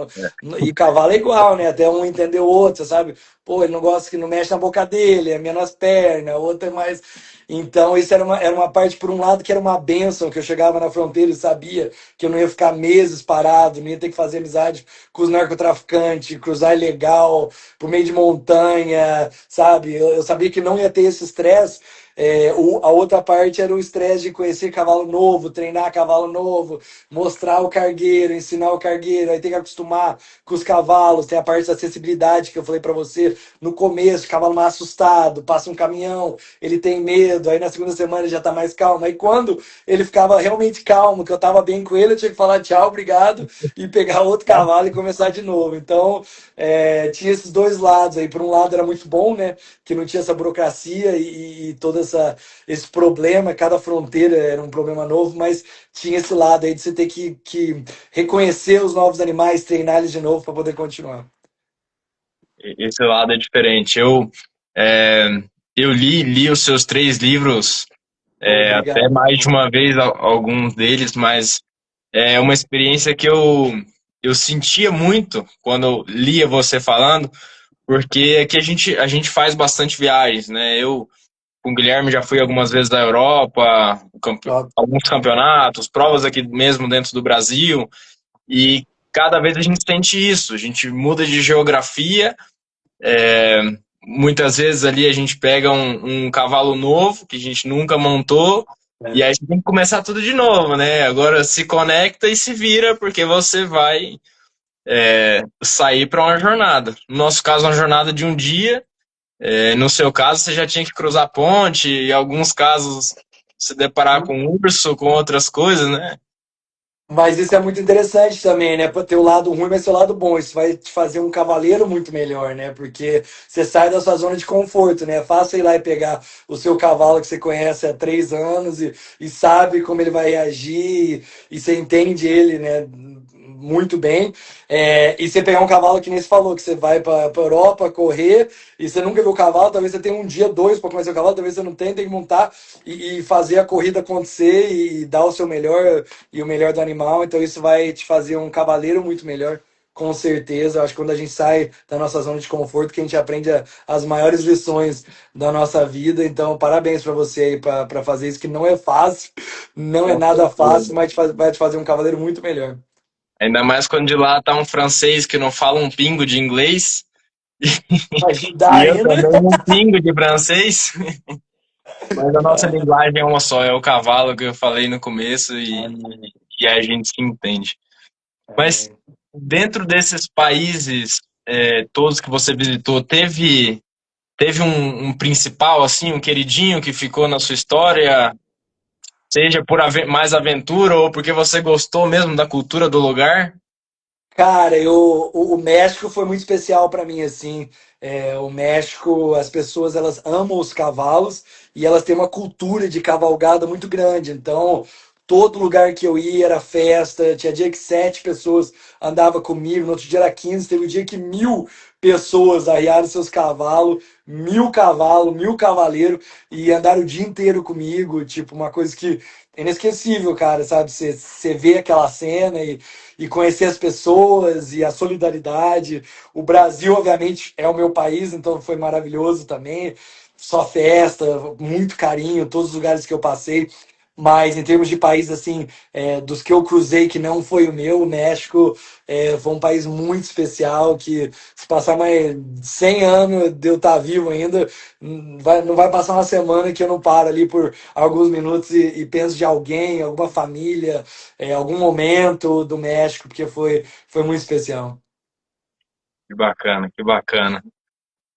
S2: E cavalo é igual, né? Até um entender o outro, você sabe? Pô, ele não gosta que não mexe na boca dele, é menos nas pernas, o outro é mais. Então, isso era uma parte, por um lado, que era uma bênção, que eu chegava na fronteira e sabia que eu não ia ficar meses parado, não ia ter que fazer amizade com os narcotraficantes, cruzar ilegal, por meio de montanha, sabe? Eu sabia que não ia ter esse estresse, A outra parte era o estresse de conhecer cavalo novo, treinar cavalo novo, mostrar o cargueiro, ensinar o cargueiro, aí tem que acostumar com os cavalos, tem a parte da acessibilidade que eu falei para você no começo, o cavalo mais assustado, passa um caminhão, ele tem medo, aí na segunda semana ele já tá mais calmo. Aí quando ele ficava realmente calmo, que eu tava bem com ele, eu tinha que falar tchau, obrigado, e pegar outro cavalo e começar de novo. Então, tinha esses dois lados aí. Por um lado era muito bom, né? Que não tinha essa burocracia e todo esse problema, cada fronteira era um problema novo, mas tinha esse lado aí de você ter que reconhecer os novos animais, treinar eles de novo para poder continuar.
S1: Esse lado é diferente. É, eu li os seus 3 livros,
S2: Pô,
S1: até
S2: obrigado,
S1: mais de
S2: irmão.
S1: uma vez alguns deles, mas é uma experiência que eu sentia muito quando eu lia você falando, porque aqui a gente faz bastante viagens, né? Eu, com o Guilherme, já fui algumas vezes da Europa,
S2: Top.
S1: alguns campeonatos, provas aqui mesmo dentro do Brasil, e cada vez a gente sente isso, a gente muda de geografia. Muitas vezes ali a gente pega um cavalo novo que a gente nunca montou, e
S2: É.
S1: aí você tem que começar tudo de novo, né? Agora se conecta e se vira, porque você vai sair para uma jornada. No nosso caso, uma jornada de um dia. No seu caso, você já tinha que cruzar a ponte, em alguns casos se deparar com urso, com outras coisas, né?
S2: Mas isso é muito interessante também, né? Para ter o lado ruim, mas ter o lado bom. Isso vai te fazer um cavaleiro muito melhor, né? Porque você sai da sua zona de conforto, né? É fácil ir lá e pegar o seu cavalo que você conhece há 3 anos e sabe como ele vai reagir e você entende ele, né? Muito bem. E você pegar um cavalo que nem você falou, que você vai para Europa correr e você nunca viu o cavalo, talvez você tenha um dia, dois para conhecer o cavalo, talvez você não tenha, tem que montar e fazer a corrida acontecer e dar o seu melhor e o melhor do animal, então isso vai te fazer um cavaleiro muito melhor, com certeza. Eu acho que quando a gente sai da nossa zona de conforto, que a gente aprende as maiores lições da nossa vida. Então, parabéns para você aí para fazer isso, que não é fácil, não é
S1: Com
S2: nada fácil,
S1: certeza.
S2: mas vai te fazer um cavaleiro muito melhor.
S1: Ainda mais quando de lá tá um francês que não fala um pingo de inglês,
S2: Vai ajudar
S1: e eu
S2: ainda.
S1: também um pingo de francês, mas a nossa linguagem é uma só, é o cavalo que eu falei no começo e a gente se entende. Mas
S2: Amém.
S1: dentro desses países todos que você visitou, teve um principal, assim, um queridinho que ficou na sua história, seja por mais aventura ou porque você gostou mesmo da cultura do lugar?
S2: Cara, o México foi muito especial para mim, assim. O México, as pessoas elas amam os cavalos e elas têm uma cultura de cavalgada muito grande. Então, todo lugar que eu ia era festa. Tinha dia que 7 pessoas andavam comigo, no outro dia era 15. Teve um dia que 1.000 pessoas arriaram seus cavalos, 1.000 cavalos, 1.000 cavaleiros e andaram o dia inteiro comigo. Tipo, uma coisa que é inesquecível, cara, sabe? Você vê aquela cena e conhecer as pessoas e a solidariedade. O Brasil, obviamente, é o meu país, então foi maravilhoso também. Só festa, muito carinho, todos os lugares que eu passei. Mas em termos de país, assim, dos que eu cruzei, que não foi o meu, o México foi um país muito especial, que se passar mais 100 anos de eu estar vivo ainda, não vai passar uma semana que eu não paro ali por alguns minutos e penso de alguém, alguma família, algum momento do México, porque foi muito especial.
S1: Que bacana, que bacana.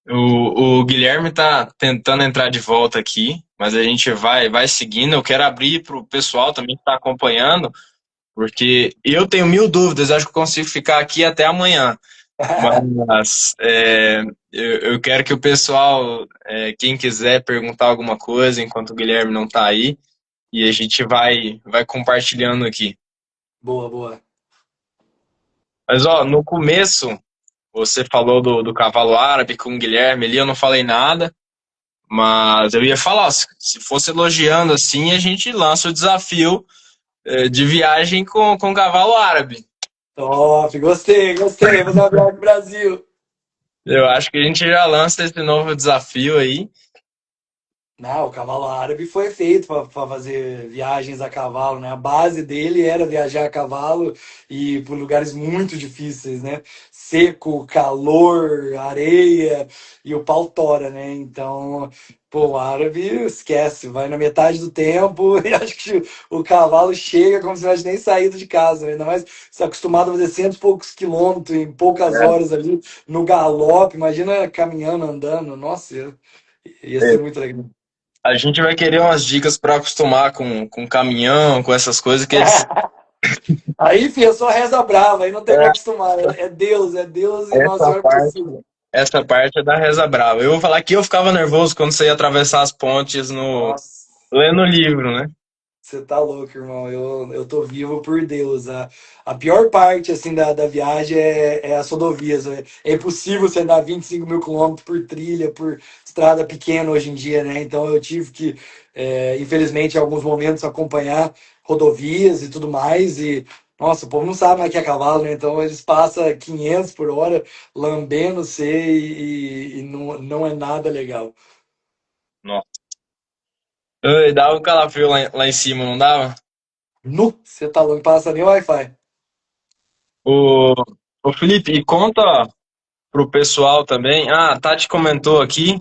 S1: O Guilherme tá tentando entrar de volta aqui, mas a gente vai seguindo. Eu quero abrir para o pessoal também que está acompanhando, porque eu tenho mil dúvidas, acho que eu consigo ficar aqui até amanhã. Mas eu quero que o pessoal, quem quiser perguntar alguma coisa enquanto o Guilherme não está aí, e a gente vai compartilhando aqui.
S2: Boa, boa.
S1: Mas ó, no começo você falou do cavalo árabe com o Guilherme ali, eu não falei nada, mas eu ia falar, se fosse elogiando assim, a gente lança o desafio de viagem com cavalo árabe.
S2: Top, gostei, gostei. Vou fazer uma viagem pro Brasil.
S1: Eu acho que a gente já lança esse novo desafio aí.
S2: Não, o cavalo árabe foi feito para fazer viagens a cavalo, né? A base dele era viajar a cavalo e por lugares muito difíceis, né? Seco, calor, areia e o pau tora, né? Então, Pô, o árabe esquece, vai na metade do tempo e acho que o cavalo chega como se não tivesse nem saído de casa, né? Ainda mais se é acostumado a fazer cento e poucos quilômetros em poucas horas ali no galope. Imagina caminhando, andando. Nossa, ia
S1: É.
S2: ser muito legal.
S1: A gente vai querer umas dicas para acostumar com caminhão, com essas coisas que
S2: Aí, filho, eu só reza brava, aí não tem pra
S1: é,
S2: acostumar. É Deus e Nossa
S1: essa
S2: Senhora por
S1: parte,
S2: cima.
S1: essa parte é da reza brava. Eu vou falar que eu ficava nervoso quando você ia atravessar as pontes no
S2: Nossa.
S1: lendo livro, né?
S2: Você tá louco, irmão. Eu tô vivo por Deus. A pior parte, assim, da viagem é as rodovias. É impossível você andar 25 mil quilômetros por trilha, por estrada pequena hoje em dia, né? Então eu tive que, infelizmente, em alguns momentos acompanhar rodovias e tudo mais. E, nossa, o povo não sabe mais que é cavalo, né? Então eles passam 500 por hora lambendo você e não é nada legal.
S1: Nossa. Ai, dava um calafrio lá em cima, não dava?
S2: Nu, você tá louco, passa nem Wi-Fi.
S1: O, o Felipe, e conta pro pessoal também. Ah, a Tati comentou aqui,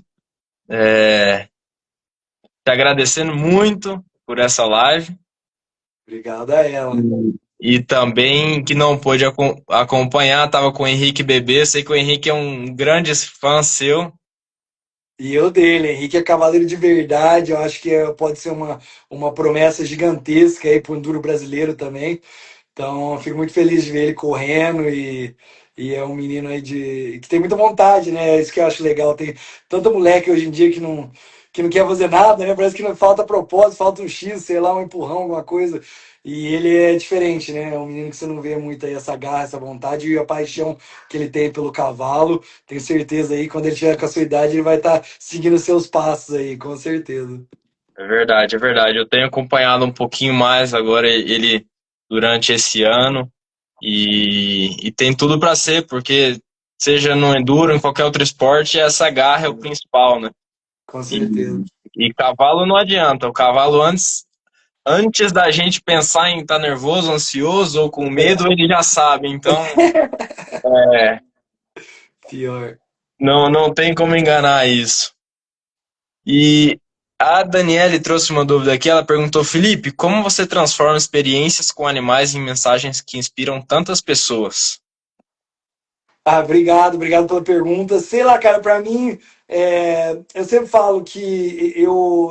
S1: te agradecendo muito por essa live.
S2: Obrigado a ela.
S1: E também que não pôde acompanhar, estava com o Henrique Bebê. Sei que o Henrique é um grande fã seu.
S2: E eu dele, Henrique é cavaleiro de verdade. Eu acho que pode ser uma promessa gigantesca aí para o enduro brasileiro também. Então, eu fico muito feliz de ver ele correndo e é um menino aí que tem muita vontade, né? Isso que eu acho legal. Tem tanta moleque hoje em dia que não quer fazer nada, né? Parece que não falta propósito, falta um X, sei lá, um empurrão, alguma coisa. E ele é diferente, né? É um menino que você não vê muito aí essa garra, essa vontade e a paixão que ele tem pelo cavalo. Tenho certeza aí, quando ele tiver com a sua idade, ele vai estar seguindo seus passos aí, com certeza.
S1: É verdade, é verdade. Eu tenho acompanhado um pouquinho mais agora ele durante esse ano e tem tudo para ser, porque seja no enduro, em qualquer outro esporte, essa garra é o principal, né?
S2: Com
S1: E,
S2: certeza.
S1: e cavalo não adianta. O cavalo antes da gente pensar em estar nervoso, ansioso ou com medo, ele já sabe. Então, é,
S2: Pior.
S1: não tem como enganar isso. E a Daniele trouxe uma dúvida aqui. Ela perguntou: Felipe, como você transforma experiências com animais em mensagens que inspiram tantas pessoas?
S2: Ah, obrigado pela pergunta. Sei lá, cara, pra mim, eu sempre falo que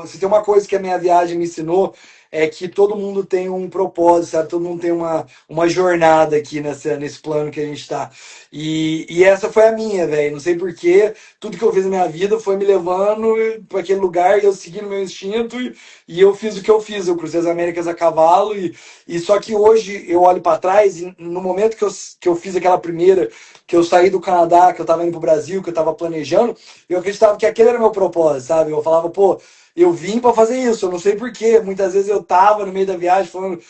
S2: se tem uma coisa que a minha viagem me ensinou, é que todo mundo tem um propósito, sabe? Todo mundo tem uma jornada aqui nesse plano que a gente tá. E essa foi a minha, velho. Não sei por quê, tudo que eu fiz na minha vida foi me levando para aquele lugar e eu segui no meu instinto e eu fiz o que eu fiz. Eu cruzei as Américas a cavalo e só que hoje eu olho para trás e no momento que eu fiz aquela primeira que eu saí do Canadá, que eu tava indo pro Brasil, que eu tava planejando, eu acreditava que aquele era o meu propósito, sabe? Eu falava, pô, eu vim para fazer isso, eu não sei por quê. Muitas vezes eu tava no meio da viagem falando,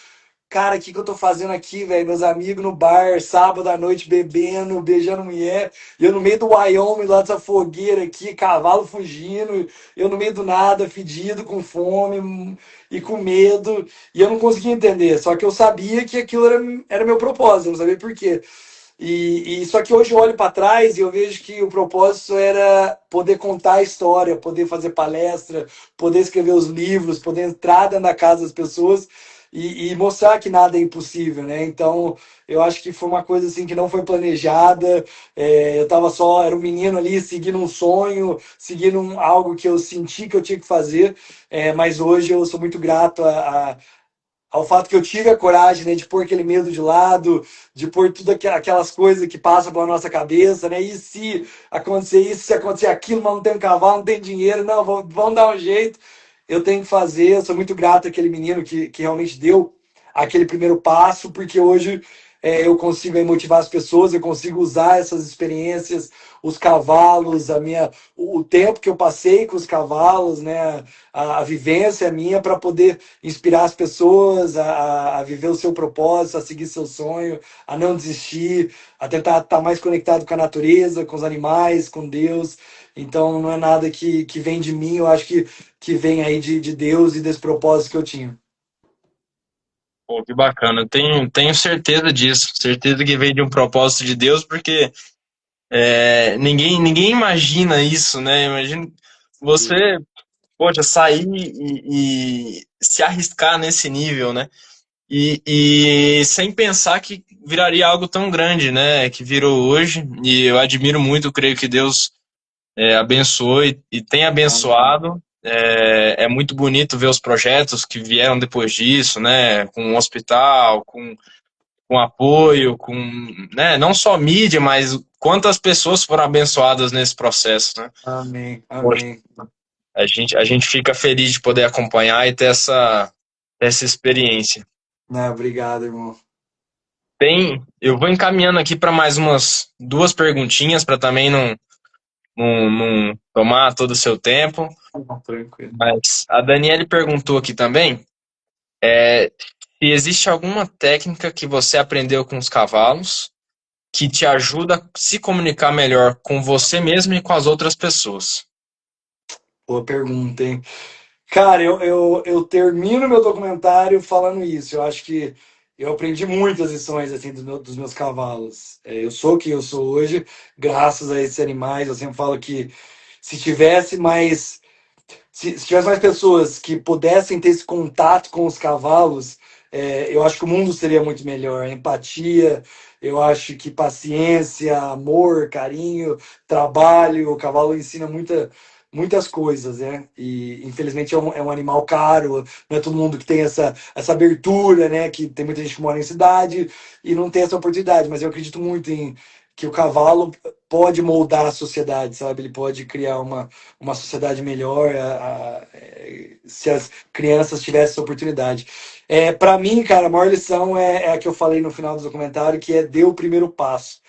S2: cara, o que eu tô fazendo aqui, velho? Meus amigos no bar, sábado à noite, bebendo, beijando mulher, e eu no meio do Wyoming, lá dessa fogueira aqui, cavalo fugindo, eu no meio do nada, fedido, com fome e com medo, e eu não conseguia entender. Só que eu sabia que aquilo era meu propósito, eu não sabia por quê. E só que hoje eu olho para trás e eu vejo que o propósito era poder contar a história, poder fazer palestra, poder escrever os livros, poder entrar dentro da casa das pessoas e mostrar que nada é impossível, né? Então eu acho que foi uma coisa assim que não foi planejada. Eu tava só, era um menino ali seguindo um sonho, seguindo algo que eu senti que eu tinha que fazer. Mas hoje eu sou muito grato ao fato que eu tive a coragem, né, de pôr aquele medo de lado, de pôr tudo aquelas coisas que passam pela nossa cabeça, né? E se acontecer isso, se acontecer aquilo, mas não tem um cavalo, não tem dinheiro, não, vamos dar um jeito. Eu tenho que fazer. Eu sou muito grato àquele menino que realmente deu aquele primeiro passo, porque hoje eu consigo aí, motivar as pessoas, eu consigo usar essas experiências, os cavalos, o tempo que eu passei com os cavalos, né? A vivência minha para poder inspirar as pessoas a viver o seu propósito, a seguir seu sonho, a não desistir, a tentar estar mais conectado com a natureza, com os animais, com Deus. Então não é nada que vem de mim, eu acho que vem aí de Deus e desse propósito que eu tinha.
S1: Pô, que bacana. Tenho certeza disso. Certeza que veio de um propósito de Deus, porque ninguém imagina isso, né? Imagina você. poxa, sair e se arriscar nesse nível, né? E sem pensar que viraria algo tão grande, né? Que virou hoje. E eu admiro muito, creio que Deus abençoou e tem
S2: Amém.
S1: abençoado. É muito bonito ver os projetos que vieram depois disso, né? Com o hospital, com apoio, com, né? Não só mídia, mas quantas pessoas foram abençoadas nesse processo, né?
S2: Amém.
S1: Poxa,
S2: Amém.
S1: a gente fica feliz de poder acompanhar e ter essa experiência.
S2: Né, obrigado, irmão.
S1: Eu vou encaminhando aqui para mais umas duas perguntinhas para também não tomar todo o seu tempo.
S2: Não, tranquilo.
S1: Mas a Daniele perguntou aqui também se existe alguma técnica que você aprendeu com os cavalos que te ajuda a se comunicar melhor com você mesmo e com as outras pessoas.
S2: Boa pergunta, hein? Cara, eu termino meu documentário falando isso. Eu acho que eu aprendi muitas lições assim dos meus cavalos. Eu sou o que eu sou hoje, graças a esses animais. Eu sempre falo que se tivesse mais se tivesse mais pessoas que pudessem ter esse contato com os cavalos, eu acho que o mundo seria muito melhor. Empatia, eu acho que paciência, amor, carinho, trabalho, o cavalo ensina muitas coisas, né? E infelizmente é um animal caro, não é todo mundo que tem essa abertura, né? Que tem muita gente que mora em cidade e não tem essa oportunidade, mas eu acredito muito em que o cavalo pode moldar a sociedade, sabe? Ele pode criar uma sociedade melhor se as crianças tivessem essa oportunidade. Para mim, cara, a maior lição é a que eu falei no final do documentário, que é dê o primeiro passo.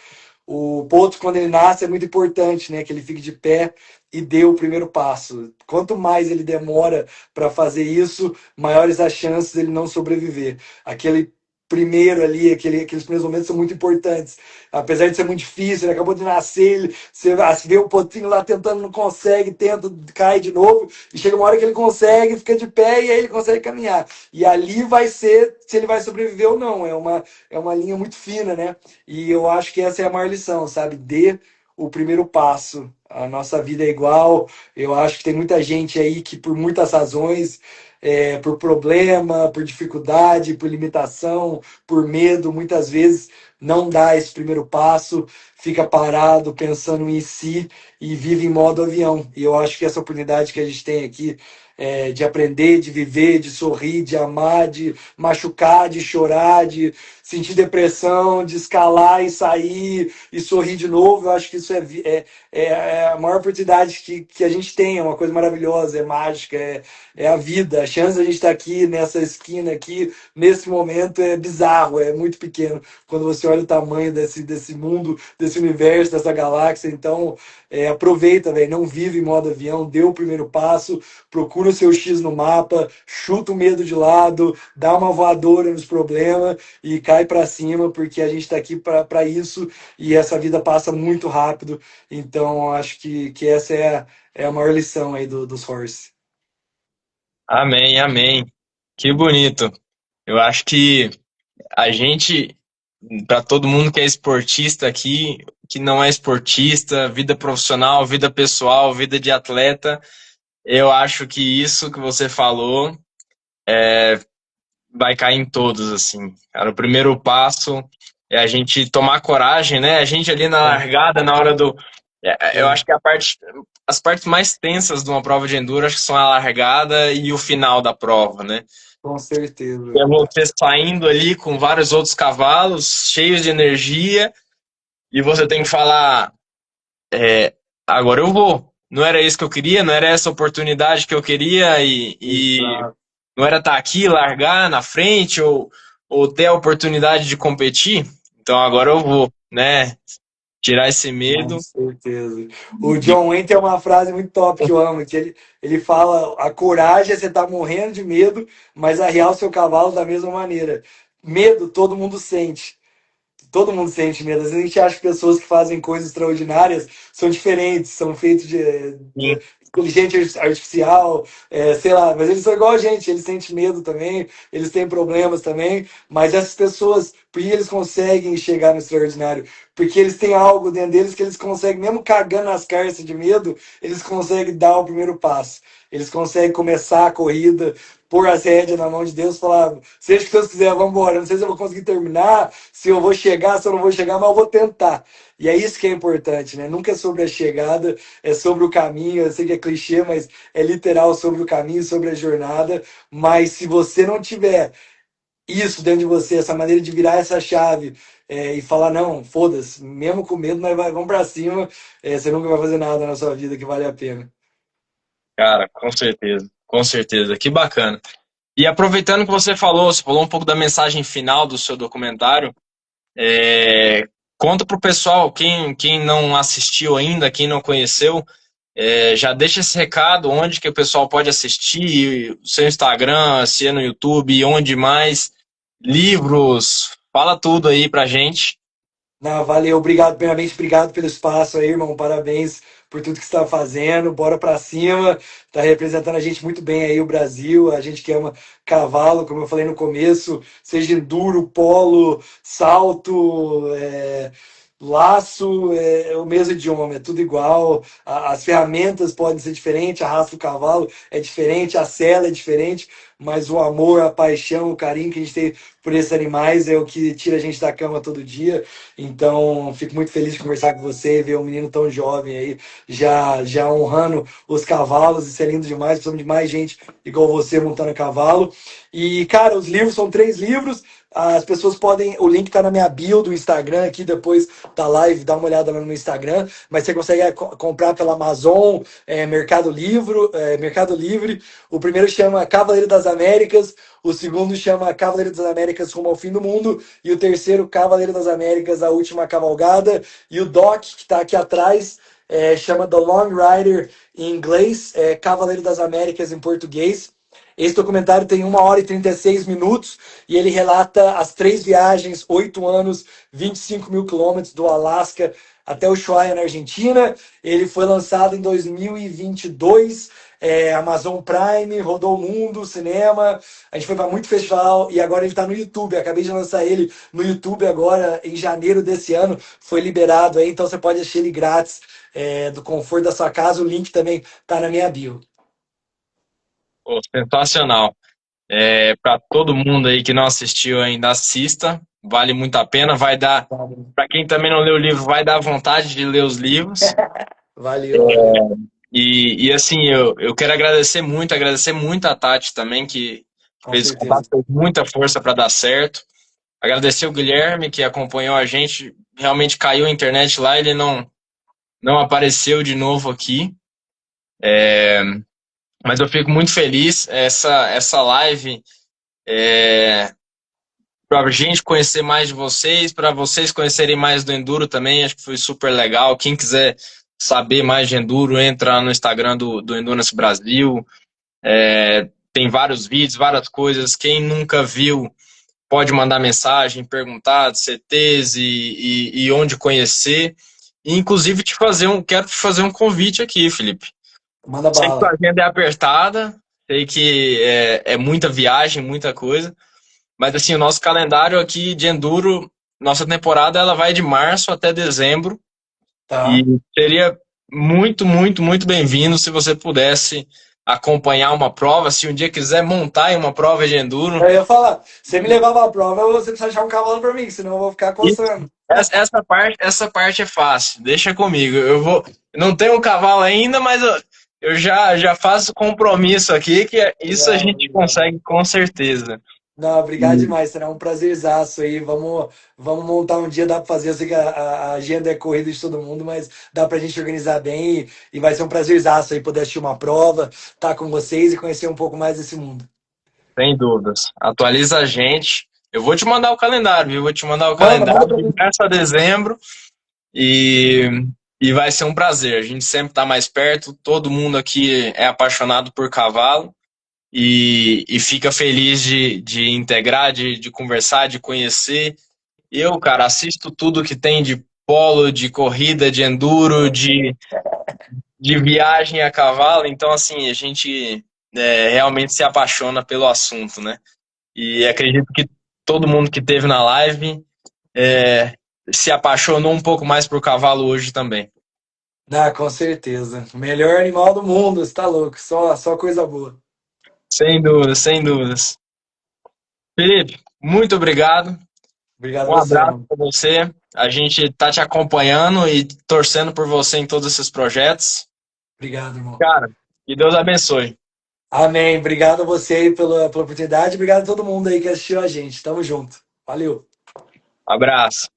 S2: O potro, quando ele nasce, é muito importante, né? Que ele fique de pé e dê o primeiro passo. Quanto mais ele demora para fazer isso, maiores as chances dele não sobreviver. Aquele primeiro ali, aqueles primeiros momentos são muito importantes. Apesar de ser muito difícil, ele acabou de nascer, você vê o potrinho lá tentando, não consegue, tenta, cai de novo, e chega uma hora que ele consegue, fica de pé e aí ele consegue caminhar. E ali vai ser se ele vai sobreviver ou não. É uma linha muito fina, né? E eu acho que essa é a maior lição, sabe? Dê o primeiro passo. A nossa vida é igual. Eu acho que tem muita gente aí que, por muitas razões, por problema, por dificuldade, por limitação, por medo, muitas vezes não dá esse primeiro passo, fica parado pensando em si e vive em modo avião. E eu acho que essa oportunidade que a gente tem aqui de aprender, de viver, de sorrir, de amar, de machucar, de chorar, de sentir depressão, de escalar e sair e sorrir de novo. Eu acho que isso é a maior oportunidade que a gente tem, é uma coisa maravilhosa, é mágica, é a vida. A chance de a gente estar aqui nessa esquina aqui, nesse momento, é bizarro, é muito pequeno quando você olha o tamanho desse mundo, desse universo, dessa galáxia. Então, aproveita, velho, não vive em modo avião, dê o primeiro passo, procura o seu X no mapa, chuta o medo de lado, dá uma voadora nos problemas e cai para cima, porque a gente está aqui para isso e essa vida passa muito rápido. Então, acho que essa é a maior lição aí dos horse.
S1: Amém, amém. Que bonito. Eu acho que a gente, para todo mundo que é esportista aqui, que não é esportista, vida profissional, vida pessoal, vida de atleta, eu acho que isso que você falou vai cair em todos, assim. Cara, o primeiro passo é a gente tomar coragem, né? A gente ali na largada, na hora do. Eu
S2: É,
S1: acho que as partes mais tensas de uma prova de enduro, acho que são a largada e o final da prova, né?
S2: com certeza.
S1: É você saindo ali com vários outros cavalos, cheios de energia, e você tem que falar: agora eu vou. Não era isso que eu queria, não era essa oportunidade que eu queria, e
S2: Exato.
S1: não era estar aqui, largar na frente, ou ter a oportunidade de competir. Então agora eu vou, né? Tirar esse
S2: Com
S1: medo.
S2: certeza. O John Wayne tem uma frase muito top que eu amo, que ele fala, a coragem é você estar morrendo de medo, mas arriar o seu cavalo da mesma maneira. Medo todo mundo sente. todo mundo sente medo. Às vezes a gente acha que pessoas que fazem coisas extraordinárias são diferentes, são feitos
S1: Sim,
S2: de inteligência artificial, sei lá, mas eles são igual a gente, eles sentem medo também, eles têm problemas também, mas essas pessoas, porque eles conseguem chegar no extraordinário, porque eles têm algo dentro deles que eles conseguem, mesmo cagando nas carças de medo, eles conseguem dar o primeiro passo. Eles conseguem começar a corrida, pôr as rédeas na mão de Deus, falar, seja o que Deus quiser, vamos embora. Não sei se eu vou conseguir terminar, se eu vou chegar, se eu não vou chegar, mas eu vou tentar. E é isso que é importante, né? Nunca é sobre a chegada, é sobre o caminho. Eu sei que é clichê, mas é literal sobre o caminho, sobre a jornada. Mas se você não tiver isso dentro de você, essa maneira de virar essa chave e falar, não, foda-se, mesmo com medo, mas vamos pra cima, você nunca vai fazer nada na sua vida que vale a pena.
S1: cara, com certeza, com certeza. Que bacana. E aproveitando que você falou um pouco da mensagem final do seu documentário, conta pro pessoal, quem não assistiu ainda, quem não conheceu, já deixa esse recado, onde que o pessoal pode assistir, o seu Instagram, se é no YouTube, onde mais, livros, fala tudo aí pra gente.
S2: Não, valeu, obrigado, primeiramente, obrigado pelo espaço aí, irmão. Parabéns por tudo que você está fazendo. Bora pra cima. Tá representando a gente muito bem aí, o Brasil. A gente que ama cavalo, como eu falei no começo, seja enduro, polo, salto, laço, é o mesmo idioma, é tudo igual. As ferramentas podem ser diferentes, a raça do cavalo é diferente, a sela é diferente, mas o amor, a paixão, o carinho que a gente tem por esses animais é o que tira a gente da cama todo dia. Então, fico muito feliz de conversar com você e ver um menino tão jovem aí, já honrando os cavalos. Isso é lindo demais. Precisamos de mais gente igual você montando a cavalo. E, cara, os livros são 3 livros. As pessoas podem. O link tá na minha bio do Instagram aqui, depois da live, dá uma olhada lá no meu Instagram. Mas você consegue comprar pela Amazon, Mercado Livre. O primeiro chama Cavaleiro das Américas. O segundo chama Cavaleiro das Américas Rumo ao Fim do Mundo. E o terceiro, Cavaleiro das Américas, A Última Cavalgada. E o Doc, que está aqui atrás, chama The Long Rider em inglês, Cavaleiro das Américas em português. Esse documentário tem 1 hora e 36 minutos e ele relata as 3 viagens, 8 anos, 25 mil quilômetros do Alasca até Ushuaia, na Argentina. Ele foi lançado em 2022, Amazon Prime, rodou o mundo, cinema. A gente foi para muito festival e agora ele está no YouTube. Acabei de lançar ele no YouTube agora, em janeiro desse ano. Foi liberado aí, então você pode assistir ele grátis, do conforto da sua casa. O link também está na minha bio.
S1: Pô, sensacional. Para todo mundo aí que não assistiu ainda, assista. Vale muito a pena. Vai dar, para quem também não leu o livro, vai dar vontade de ler os livros.
S2: Valeu, valeu.
S1: E assim, eu quero agradecer muito a Tati também, que
S2: Com
S1: fez contato,
S2: certeza.
S1: fez muita força para dar certo. Agradecer o Guilherme, que acompanhou a gente. Realmente caiu a internet lá, ele não apareceu de novo aqui. Mas eu fico muito feliz. Essa live para a gente conhecer mais de vocês, para vocês conhecerem mais do Enduro também, acho que foi super legal. Quem quiser saber mais de Enduro, entra no Instagram do Endurance Brasil. Tem vários vídeos, várias coisas. Quem nunca viu, pode mandar mensagem, perguntar de CTs e onde conhecer. E, inclusive, quero te fazer um convite aqui, Felipe.
S2: Manda
S1: Sei que a
S2: bala.
S1: agenda é apertada, sei que é muita viagem, muita coisa, mas assim, o nosso calendário aqui de Enduro, nossa temporada, ela vai de março até dezembro, e
S2: Tá.
S1: seria muito, muito, muito bem-vindo se você pudesse acompanhar uma prova, se um dia quiser montar em uma prova de Enduro.
S2: Eu ia falar, você me levar pra prova, você precisa achar um cavalo pra mim, senão eu vou ficar
S1: E
S2: coçando.
S1: essa parte é fácil, deixa comigo. Não tenho um cavalo ainda, mas eu já faço compromisso aqui que isso a
S2: Legal,
S1: gente
S2: legal.
S1: consegue com certeza.
S2: Não, obrigado
S1: E
S2: demais, será um prazerzaço aí. Vamos montar um dia, dá pra fazer. Eu sei que a agenda é corrida de todo mundo, mas dá pra gente organizar bem e vai ser um prazerzaço aí poder assistir uma prova, estar com vocês e conhecer um pouco mais desse mundo.
S1: sem dúvidas. Atualiza a gente. Eu vou te mandar o calendário, viu? Vou te mandar o
S2: Manda
S1: calendário
S2: pra
S1: de
S2: mim.
S1: março a dezembro e, e vai ser um prazer. A gente sempre está mais perto, todo mundo aqui é apaixonado por cavalo e fica feliz de integrar, de conversar, de conhecer Eu, cara, assisto tudo que tem de polo, de corrida, de enduro, de viagem a cavalo. Então, assim, a gente realmente se apaixona pelo assunto, né? E acredito que todo mundo que teve na live é, se apaixonou um pouco mais por cavalo hoje também.
S2: Ah, com certeza. Melhor animal do mundo, você tá louco. Só coisa boa.
S1: Sem dúvidas, sem dúvidas. Felipe, muito obrigado.
S2: Obrigado a
S1: Um
S2: você,
S1: abraço
S2: irmão.
S1: para você. A gente tá te acompanhando e torcendo por você em todos esses projetos.
S2: Obrigado, irmão.
S1: Cara, que Deus abençoe.
S2: Amém. Obrigado a você aí pela oportunidade. Obrigado a todo mundo aí que assistiu a gente. Tamo junto. Valeu.
S1: Abraço.